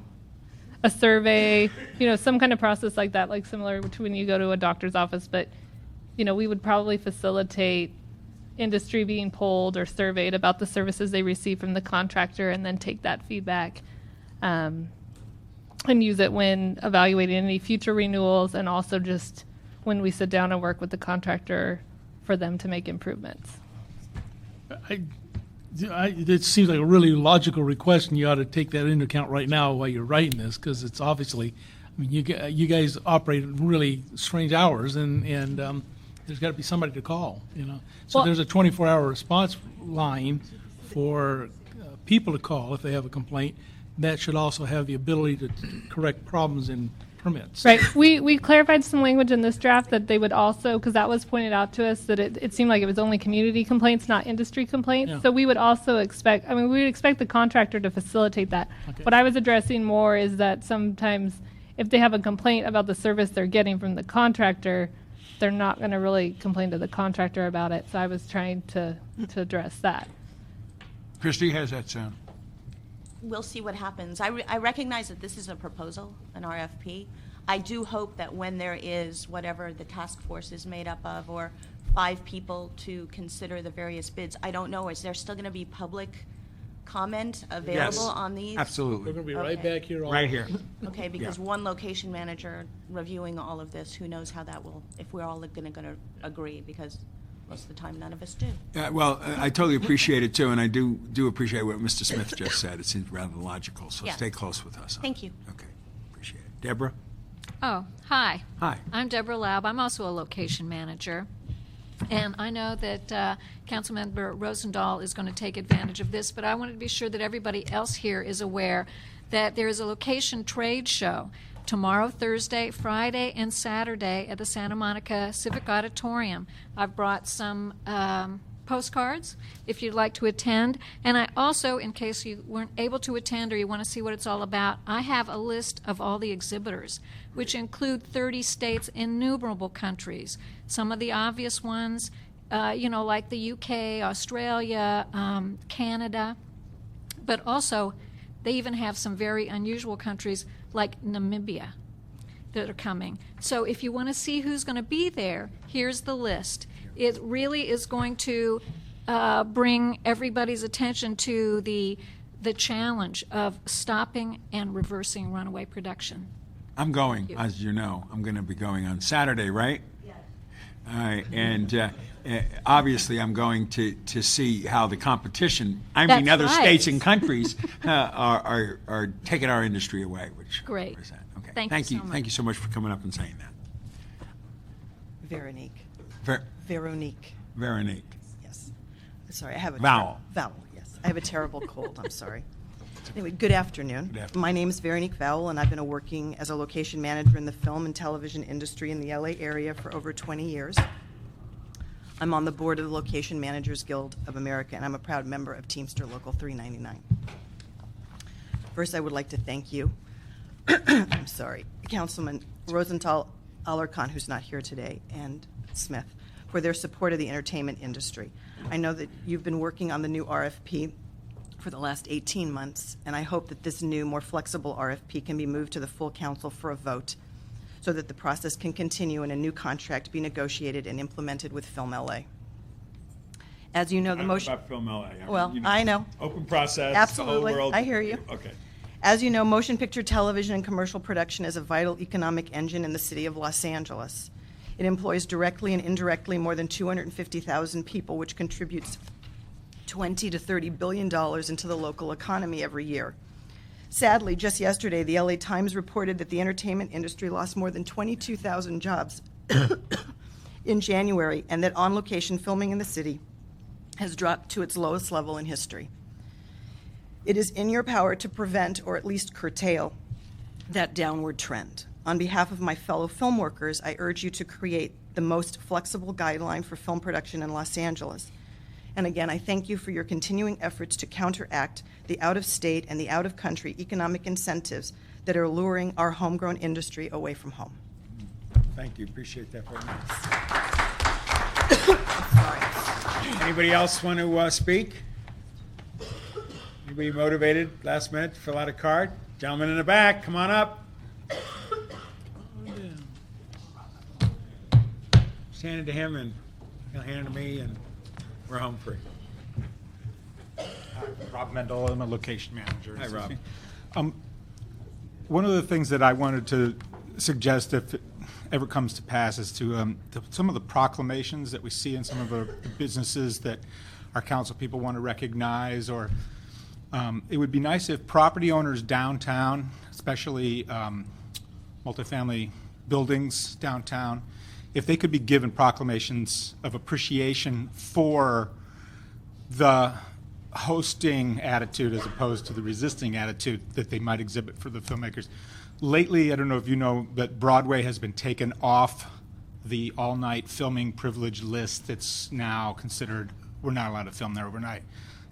C: a survey, some kind of process like that, like similar to when you go to a doctor's office. But, we would probably facilitate industry being polled or surveyed about the services they receive from the contractor, and then take that feedback and use it when evaluating any future renewals, and also just when we sit down and work with the contractor for them to make improvements.
K: It seems like a really logical request, and you ought to take that into account right now while you're writing this, because it's obviously, you guys operate at really strange hours, and there's got to be somebody to call, So there's a 24-hour response line for people to call if they have a complaint. That should also have the ability to correct problems in permits.
C: Right. We clarified some language in this draft that they would also, because that was pointed out to us, that it seemed like it was only community complaints, not industry complaints.
K: Yeah.
C: So we would also expect, we would expect the contractor to facilitate that.
K: Okay.
C: What I was addressing more is that sometimes if they have a complaint about the service they're getting from the contractor, they're not going to really complain to the contractor about it. So I was trying to address that.
A: Christy, how does that sound?
M: We'll see what happens. I recognize that this is a proposal, an RFP. I do hope that when there is whatever the task force is made up of, or 5 people to consider the various bids, I don't know, is there still going to be public comment
A: Yes,
M: available on these?
K: We're
A: absolutely.
K: going to be right
M: Okay.
K: back here. all
A: Right here.
M: Okay, because
A: Yeah.
M: one location manager reviewing all of this, who knows how that will, if we're all going to agree, because most of the time, none of us do.
A: Well, I totally appreciate it too, and I do appreciate what Mr. Smith just said. It seems rather logical, so
M: Yeah.
A: stay close with us. on
M: Thank
A: it.
M: you.
A: Okay, appreciate it. Deborah?
N: Oh, hi.
A: Hi.
N: I'm Deborah Laub. I'm also a location manager. And I know that Councilmember Rosendahl is going to take advantage of this, but I wanted to be sure that everybody else here is aware that there is a location trade show tomorrow, Thursday, Friday, and Saturday at the Santa Monica Civic Auditorium. I've brought some postcards if you'd like to attend. And I also, in case you weren't able to attend or you want to see what it's all about, I have a list of all the exhibitors, which include 30 states, innumerable countries. Some of the obvious ones, like the UK, Australia, Canada, but also they even have some very unusual countries like Namibia that are coming. So if you want to see who's going to be there, here's the list. It really is going to bring everybody's attention to the challenge of stopping and reversing runaway production.
A: I'm going, as you know. I'm going to be going on Saturday, right? Yes. All right, and obviously I'm going to see how the competition,
N: That's
A: other
N: right.
A: states and countries are taking our industry away, which
N: Great.
A: represent. Okay.
N: Thank you so much.
A: Thank you so much for coming up and saying that.
O: Veronique.
A: Ver-
O: Veronique.
A: Veronique.
O: Yes. Sorry, I have a
A: Vowel.
O: Vowel. Yes, I have a terrible cold. I'm sorry. Anyway, good afternoon.
A: Good afternoon.
O: My name is Veronique Vowel, and I've been working as a location manager in the film and television industry in the LA area for over 20 years. I'm on the board of the Location Managers Guild of America, and I'm a proud member of Teamster Local 399. First, I would like to thank you, I'm sorry, Councilman Rosenthal, Alarcon, who's not here today, and Smith, for their support of the entertainment industry. I know that you've been working on the new RFP for the last 18 months, and I hope that this new, more flexible RFP can be moved to the full council for a vote so that the process can continue and a new contract be negotiated and implemented with Film LA. As you know, the motion...
A: About Film LA.
O: Well, I know.
A: Open process.
O: Absolutely.
A: The whole world.
O: I hear you.
A: Okay.
O: As you know, motion picture television and commercial production is a vital economic engine in the city of Los Angeles. It employs directly and indirectly more than 250,000 people, which contributes $20 to $30 billion into the local economy every year. Sadly, just yesterday, the LA Times reported that the entertainment industry lost more than 22,000 jobs in January, and that on-location filming in the city has dropped to its lowest level in history. It is in your power to prevent or at least curtail that downward trend. On behalf of my fellow film workers, I urge you to create the most flexible guideline for film production in Los Angeles. And again, I thank you for your continuing efforts to counteract the out-of-state and the out-of-country economic incentives that are luring our homegrown industry away from home.
A: Thank you. Appreciate that very much.
O: Sorry.
A: Anybody else want to speak? Anybody motivated last minute to fill out a card? Gentleman in the back, come on up. Just hand it to him and he'll hand it to me and we're home free.
P: Rob Mendel, I'm a location manager.
A: Hi, Rob.
P: One of the things that I wanted to suggest, if it ever comes to pass, is to some of the proclamations that we see in some of the businesses that our council people want to recognize, or it would be nice if property owners downtown, especially multifamily buildings downtown, if they could be given proclamations of appreciation for the hosting attitude as opposed to the resisting attitude that they might exhibit for the filmmakers. Lately, I don't know if you know, but Broadway has been taken off the all-night filming privilege list. It's now considered, we're not allowed to film there overnight.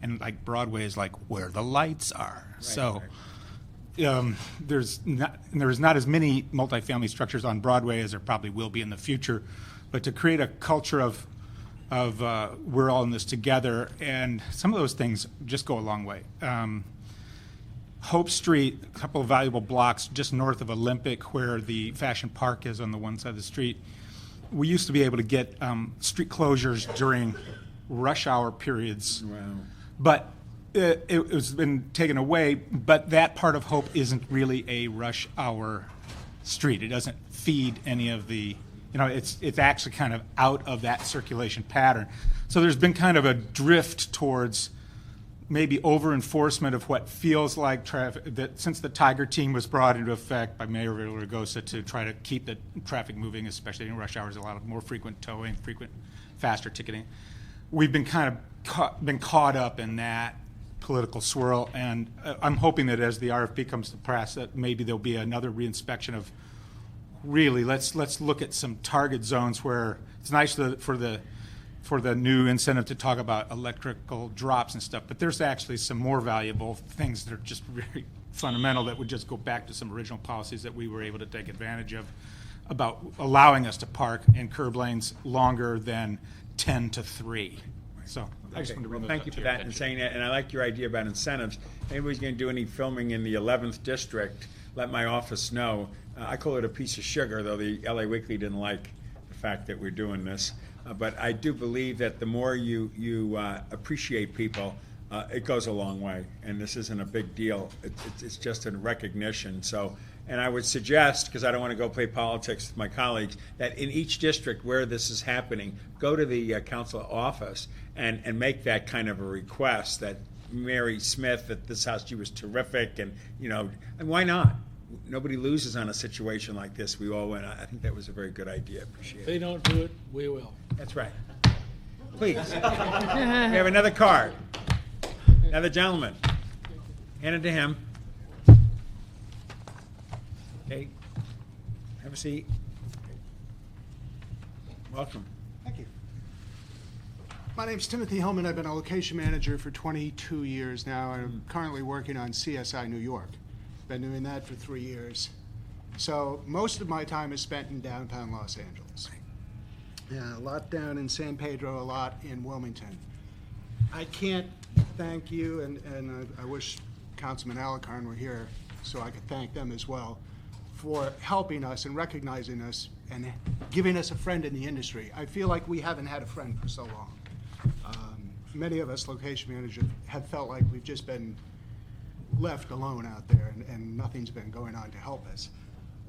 P: And like Broadway is like where the lights are. Right, so right. There's not as many multifamily structures on Broadway as there probably will be in the future. But to create a culture of we're all in this together, and some of those things just go a long way. Hope Street, a couple of valuable blocks just north of Olympic, where the Fashion Park is on the one side of the street. We used to be able to get street closures during rush hour periods.
A: Wow.
P: But it was been taken away, but that part of Hope isn't really a rush hour street. It doesn't feed any of the, it's actually kind of out of that circulation pattern. So there's been kind of a drift towards maybe over enforcement of what feels like traffic, that since the Tiger team was brought into effect by Mayor Villaraigosa to try to keep the traffic moving, especially in rush hours, a lot of more frequent towing, frequent faster ticketing. We've been kind of been caught up in that political swirl, and I'm hoping that as the RFP comes to pass, that maybe there'll be another reinspection of really let's look at some target zones where it's nice for the new incentive to talk about electrical drops and stuff, but there's actually some more valuable things that are just very fundamental that would just go back to some original policies that we were able to take advantage of about allowing us to park in curb lanes longer than 10 to 3. So I just wanted to bring those
A: thank
P: up
A: you
P: to
A: for
P: your
A: that and
P: attention.
A: saying that, and I like your idea about incentives. Anybody's going to do any filming in the 11th district, let my office know. I call it a piece of sugar, though the LA Weekly didn't like the fact that we're doing this. But I do believe that the more you appreciate people, it goes a long way. And this isn't a big deal. It's just a recognition. So, and I would suggest, because I don't want to go play politics with my colleagues, that in each district where this is happening, go to the council office and make that kind of a request that Mary Smith at this house, she was terrific, and and why not? Nobody loses on a situation like this. We all win. I think that was a very good idea. Appreciate
K: If they
A: it.
K: don't do it, we will.
A: That's right. Please. We have another card. Another gentleman. Hand it to him. Okay. Have a seat. Welcome.
Q: Thank you. My name's Timothy Hillman. I've been a location manager for 22 years now. I'm currently working on CSI New York. Been doing that for 3 years. So most of my time is spent in downtown Los Angeles. Yeah, a lot down in San Pedro, a lot in Wilmington. I can't thank you, and I wish Councilman Alicorn were here so I could thank them as well, for helping us and recognizing us and giving us a friend in the industry. I feel like we haven't had a friend for so long. Many of us location managers have felt like we've just been left alone out there and nothing's been going on to help us.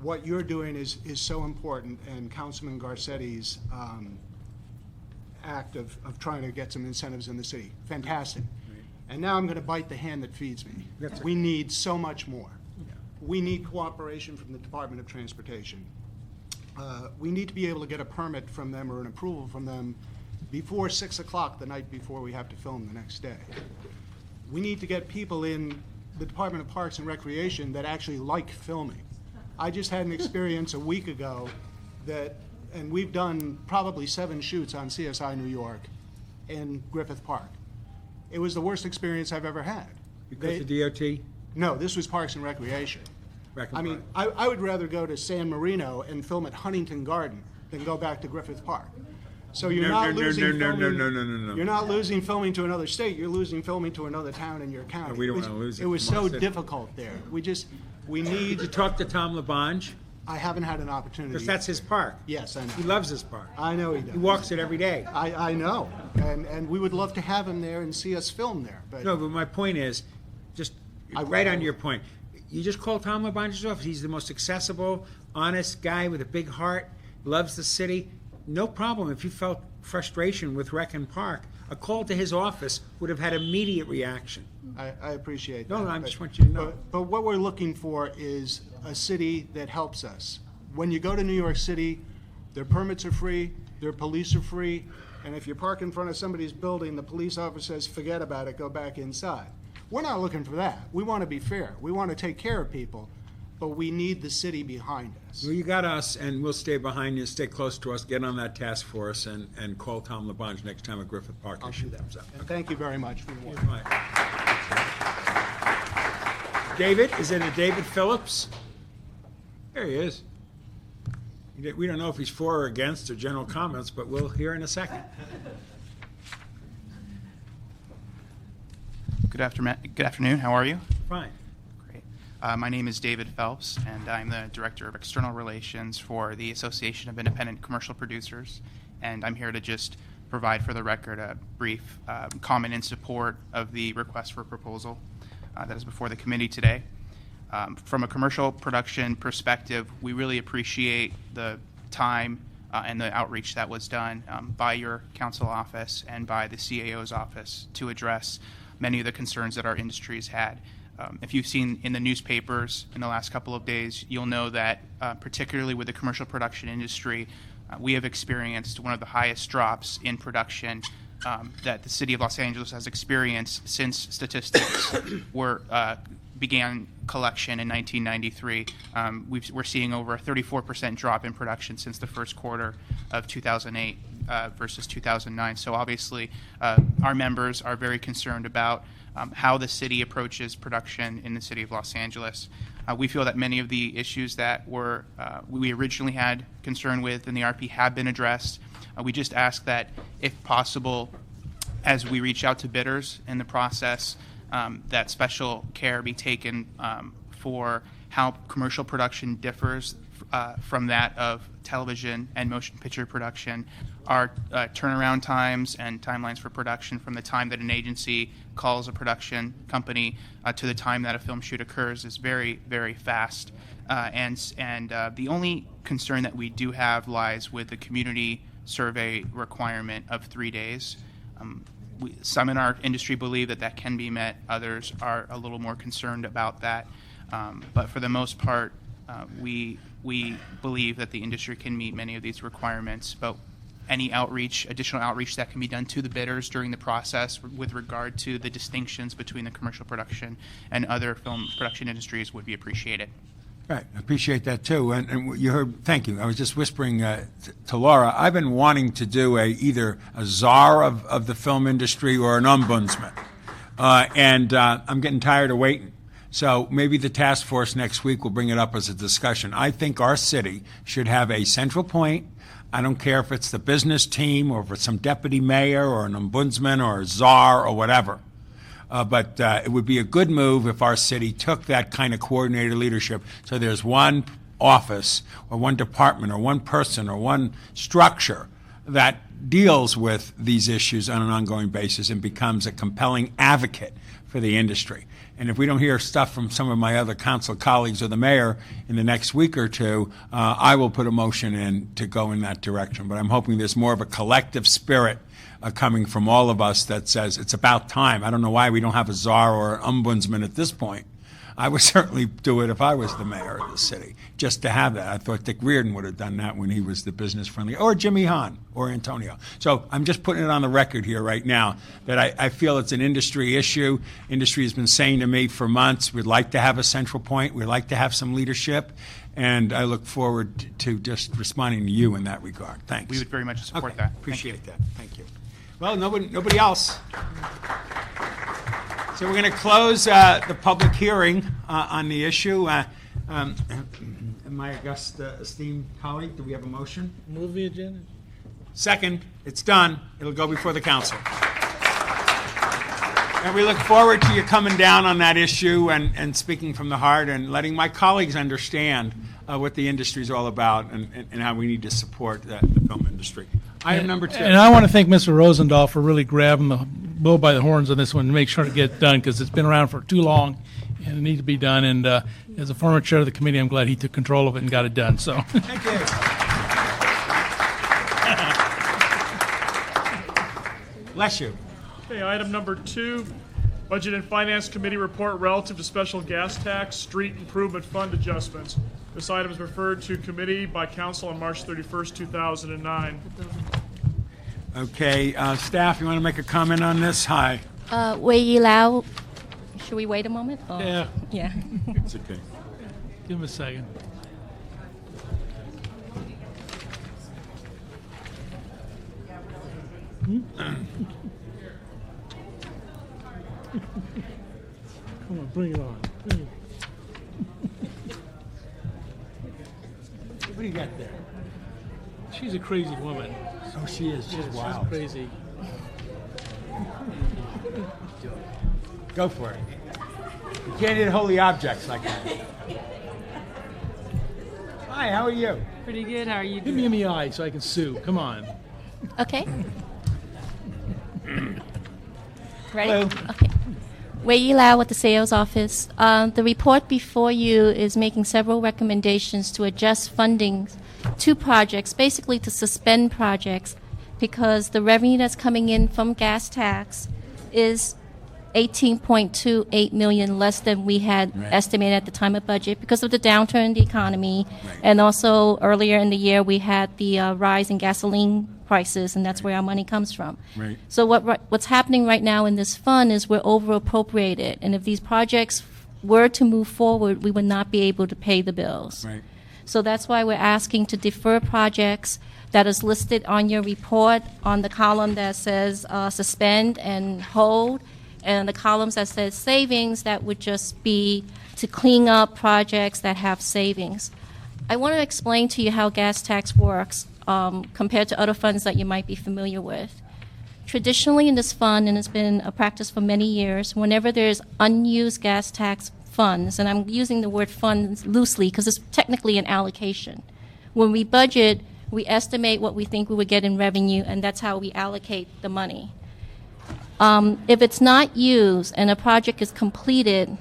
Q: What you're doing is so important, and Councilman Garcetti's act of trying to get some incentives in the city, fantastic. Right. And now I'm going to bite the hand that feeds me. We need so much more. Yeah. We need cooperation from the Department of Transportation. We need to be able to get a permit from them or an approval from them before 6 o'clock the night before we have to film the next day. We need to get people in the Department of Parks and Recreation that actually like filming. I just had an experience a week ago and we've done probably 7 shoots on CSI New York in Griffith Park. It was the worst experience I've ever had.
A: Because of DOT?
Q: No, this was Parks and Recreation. I mean, I would rather go to San Marino and film at Huntington Garden than go back to Griffith Park. So you're not losing filming. You're not losing filming to another state. You're losing filming to another town in your county.
A: No, we don't want to lose it.
Q: It was so difficult there. We need.
A: Did you talk to Tom LaBonge?
Q: I haven't had an opportunity.
A: Because that's his park.
Q: Yes, I know.
A: He loves his park.
Q: I know he does.
A: He walks it every day.
Q: I know, and we would love to have him there and see us film there. But
A: no, but my point is, just right on your point, you just call Tom LaBonge's office. He's the most accessible, honest guy with a big heart, loves the city. No problem. If you felt frustration with Rec and Park, a call to his office would have had immediate reaction.
Q: I appreciate that.
A: No, I just want you to know.
Q: But what we're looking for is a city that helps us. When you go to New York City, their permits are free, their police are free, and if you park in front of somebody's building, the police officer says, forget about it, go back inside. We're not looking for that. We want to be fair. We want to take care of people, but we need the city behind us.
A: Well, you got us, and we'll stay behind you, stay close to us, get on that task force, and call Tom LaBonge next time a Griffith Park issue comes up.
Q: And thank you very much for your work.
A: David, is it a David Phillips? There he is. We don't know if he's for or against or general comments, but we'll hear in a second.
R: Good afternoon. How are you?
A: Fine.
R: Great. My name is David Phelps, and I'm the Director of External Relations for the Association of Independent Commercial Producers. And I'm here to just provide for the record a brief comment in support of the request for proposal that is before the committee today. From a commercial production perspective, we really appreciate the time and the outreach that was done by your council office and by the CAO's office to address many of the concerns that our industries had. If you've seen in the newspapers in the last couple of days, you'll know that particularly with the commercial production industry, we have experienced one of the highest drops in production that the city of Los Angeles has experienced since statistics began collection in 1993. We're seeing over a 34% drop in production since the first quarter of 2008 versus 2009. So obviously, our members are very concerned about how the city approaches production in the city of Los Angeles. We feel that many of the issues that we originally had concern with in the RP have been addressed. We just ask that, if possible, as we reach out to bidders in the process, that special care be taken for how commercial production differs from that of television and motion picture production. Our turnaround times and timelines for production from the time that an agency calls a production company to the time that a film shoot occurs is very, very fast. And the only concern that we do have lies with the community survey requirement of 3 days. Some in our industry believe that can be met. Others are a little more concerned about that. But for the most part, we believe that the industry can meet many of these requirements. But any additional outreach that can be done to the bidders during the process with regard to the distinctions between the commercial production and other film production industries would be appreciated.
A: Right, I appreciate that too. And you heard, thank you. I was just whispering to Laura, I've been wanting to do either a czar of the film industry or an ombudsman. And I'm getting tired of waiting. So maybe the task force next week will bring it up as a discussion. I think our city should have a central point. I don't care if it's the business team or if it's some deputy mayor or an ombudsman or a czar or whatever. But it would be a good move if our city took that kind of coordinated leadership. So there's one office or one department or one person or one structure that deals with these issues on an ongoing basis and becomes a compelling advocate for the industry. And if we don't hear stuff from some of my other council colleagues or the mayor in the next week or two, I will put a motion in to go in that direction. But I'm hoping there's more of a collective spirit coming from all of us that says it's about time. I don't know why we don't have a czar or an ombudsman at this point. I would certainly do it if I was the mayor of the city, just to have that. I thought Dick Reardon would have done that when he was the business-friendly, or Jimmy Hahn, or Antonio. So I'm just putting it on the record here right now that I feel it's an industry issue. Industry has been saying to me for months, we'd like to have a central point, we'd like to have some leadership, and I look forward to just responding to you in that regard. Thanks.
R: We would very much support
A: Okay.
R: that.
A: Appreciate that. Thank you. Well, nobody else. So we're going to close the public hearing on the issue. My august esteemed colleague, do we have a motion?
K: Move the agenda.
A: Second, it's done. It'll go before the council. And we look forward to you coming down on that issue and speaking from the heart and letting my colleagues understand what the industry is all about and how we need to support the film industry. Item number 2.
K: And I want to thank Mr. Rosendahl for really grabbing the bull by the horns on this one to make sure to get it done, because it's been around for too long and it needs to be done. And as a former chair of the committee, I'm glad he took control of it and got it done. So
A: Thank you. Bless you.
B: Okay, item number 2, Budget and Finance Committee report relative to special gas tax, street improvement fund adjustments. This item is referred to committee by council on March 31st, 2009.
A: Okay, staff, you want to make a comment on this? Hi.
S: Should we wait a moment? Or?
K: Yeah.
S: Yeah.
A: It's okay.
K: give him a second. Come on, bring it on. Bring it.
A: What do you got there?
K: She's a crazy woman.
A: Oh, she is. She's wild.
K: She's crazy.
A: Go for it. You can't hit holy objects like that. Hi, how are you?
T: Pretty good. How are you
K: Hit
T: doing?
K: me in the eye so I can sue. Come on.
S: Okay.
C: Ready?
M: Okay. Wei Lau with the sales office. The report before you is making several recommendations to adjust funding to projects, basically to suspend projects, because the revenue that's coming in from gas tax is 18.28 million less than we had estimated at the time of budget because of the downturn in the economy. And also earlier in the year we had the rise in gasoline prices, and that's where our money comes from.
A: Right.
M: So what's happening right now in this fund is we're over appropriated, and if these projects were to move forward, we would not be able to pay the bills.
A: Right.
M: So that's why we're asking to defer projects that is listed on your report on the column that says suspend and hold, and the columns that says savings, that would just be to clean up projects that have savings. I want to explain to you how gas tax works compared to other funds that you might be familiar with. Traditionally in this fund, and it's been a practice for many years, whenever there's unused gas tax funds, and I'm using the word funds loosely because it's technically an allocation. When we budget, we estimate what we think we would get in revenue, and that's how we allocate the money. If it's not used and a project is completed,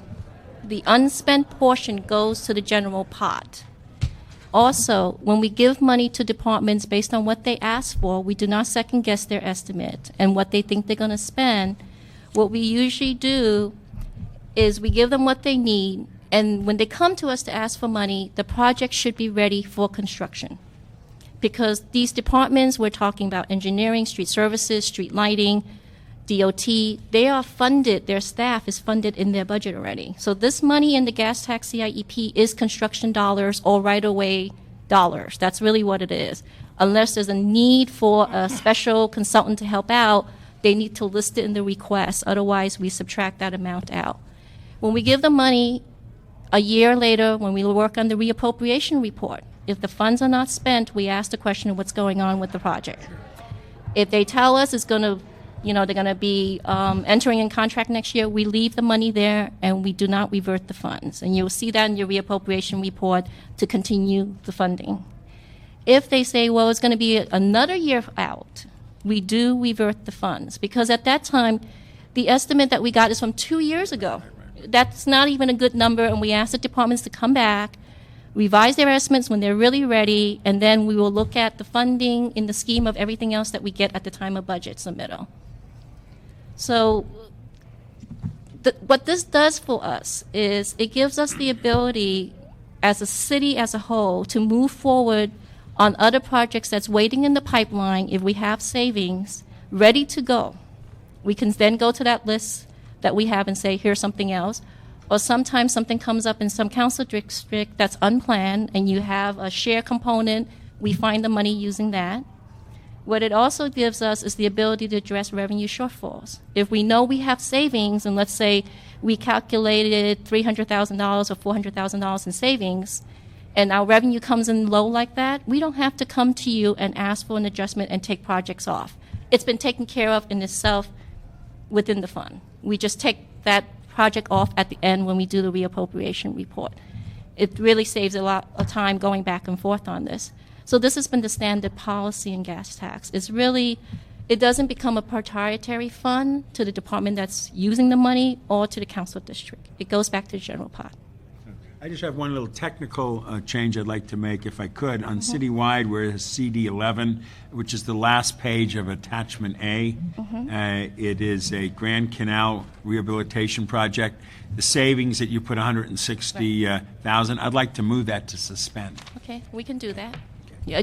M: the unspent portion goes to the general pot. Also, when we give money to departments based on what they ask for, we do not second guess their estimate and what they think they're going to spend. What we usually do is we give them what they need, and when they come to us to ask for money, the project should be ready for construction. Because these departments, we're talking about engineering, street services, street lighting, DOT, they are funded, their staff is funded in their budget already. So this money in the gas tax CIEP is construction dollars or right-of-way dollars. That's really what it is. Unless there's a need for a special consultant to help out, they need to list it in the request. Otherwise, we subtract that amount out. When we give the money a year later, when we work on the reappropriation report, if the funds are not spent, we ask the question of what's going on with the project. If they tell us it's going to, they're going to be entering in contract next year, we leave the money there and we do not revert the funds. And you'll see that in your reappropriation report to continue the funding. If they say, well, it's going to be another year out, we do revert the funds, because at that time, the estimate that we got is from 2 years ago. That's not even a good number, and we ask the departments to come back, revise their estimates when they're really ready, and then we will look at the funding in the scheme of everything else that we get at the time of budget submittal. So what this does for us is it gives us the ability as a city as a whole to move forward on other projects that's waiting in the pipeline if we have savings ready to go. We can then go to that list that we have and say, here's something else. Or sometimes something comes up in some council district that's unplanned and you have a share component, we find the money using that. What it also gives us is the ability to address revenue shortfalls. If we know we have savings, and let's say we calculated $300,000 or $400,000 in savings, and our revenue comes in low like that, we don't have to come to you and ask for an adjustment and take projects off. It's been taken care of in itself within the fund. We just take that project off at the end when we do the reappropriation report. It really saves a lot of time going back and forth on this. So this has been the standard policy in gas tax. It's really, it doesn't become a proprietary fund to the department that's using the money or to the council district. It goes back to the general pot.
A: I just have one little technical change I'd like to make, if I could. On citywide, where it has CD 11, which is the last page of attachment A, it is a Grand Canal rehabilitation project. The savings that you put $160,000, I'd like to move that to suspend.
M: Okay, we can do that. Yeah,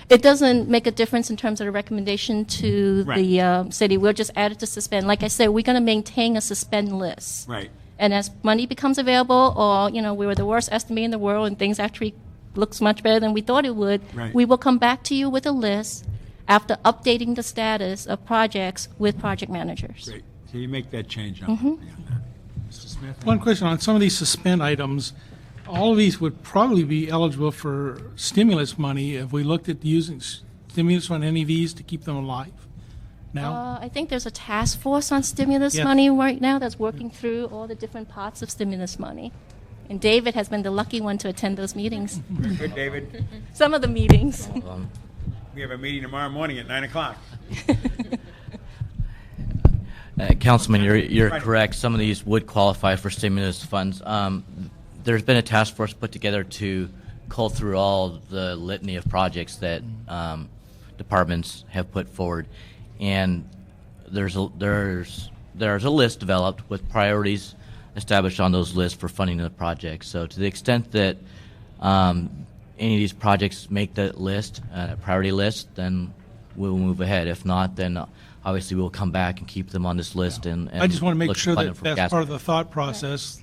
M: it doesn't make a difference in terms of the recommendation to the city. We'll just add it to suspend. Like I said, we're going to maintain a suspend list.
A: Right.
M: And as money becomes available, or we were the worst estimate in the world and things actually looks much better than we thought it would, we will come back to you with a list after updating the status of projects with project managers.
A: Great. So you make that change.
M: Mm-hmm.
A: Mr. Smith?
K: One question on some of these suspend items. All of these would probably be eligible for stimulus money if we looked at using stimulus on any of these to keep them alive. Now,
M: I think there's a task force on stimulus money right now that's working through all the different parts of stimulus money. And David has been the lucky one to attend those meetings.
A: Good, David.
M: Some of the meetings.
A: We have a meeting tomorrow morning at 9 o'clock.
I: Councilman, you're
A: Right.
I: correct. Some of these would qualify for stimulus funds. There's been a task force put together to cull through all the litany of projects that departments have put forward, and there's a list developed with priorities established on those lists for funding of the project. So to the extent that any of these projects make the list, priority list, then we'll move ahead. If not, then obviously we'll come back and keep them on this list. And
K: I just want to make
I: look
K: sure
I: fund
K: that
I: them from
K: that's
I: gas-
K: part of the thought process,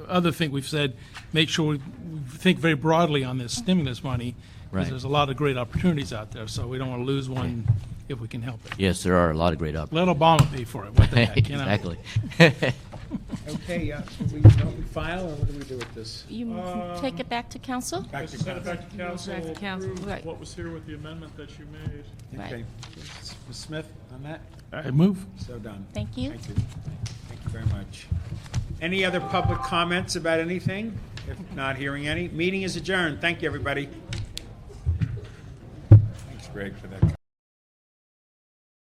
K: other thing we've said, make sure we think very broadly on this stimulus money, because
I: Right.
K: there's a lot of great opportunities out there, so we don't want to lose one if we can help it.
I: Yes, there are a lot of great opportunities.
K: Let Obama pay for it, what the heck, you know?
I: Exactly.
A: Okay, don't we file, or what do we do with this?
M: You take it back to council?
A: Back to
B: Send it
A: council.
B: back to council.
F: Back to council,
B: Approve
F: right.
B: what was here with the amendment that you made.
A: Okay. Ms. Smith, on that?
K: I move.
A: So done.
M: Thank you.
A: Thank you. Thank you very much. Any other public comments about anything? If not hearing any, meeting is adjourned. Thank you, everybody. Thanks, Greg, for that.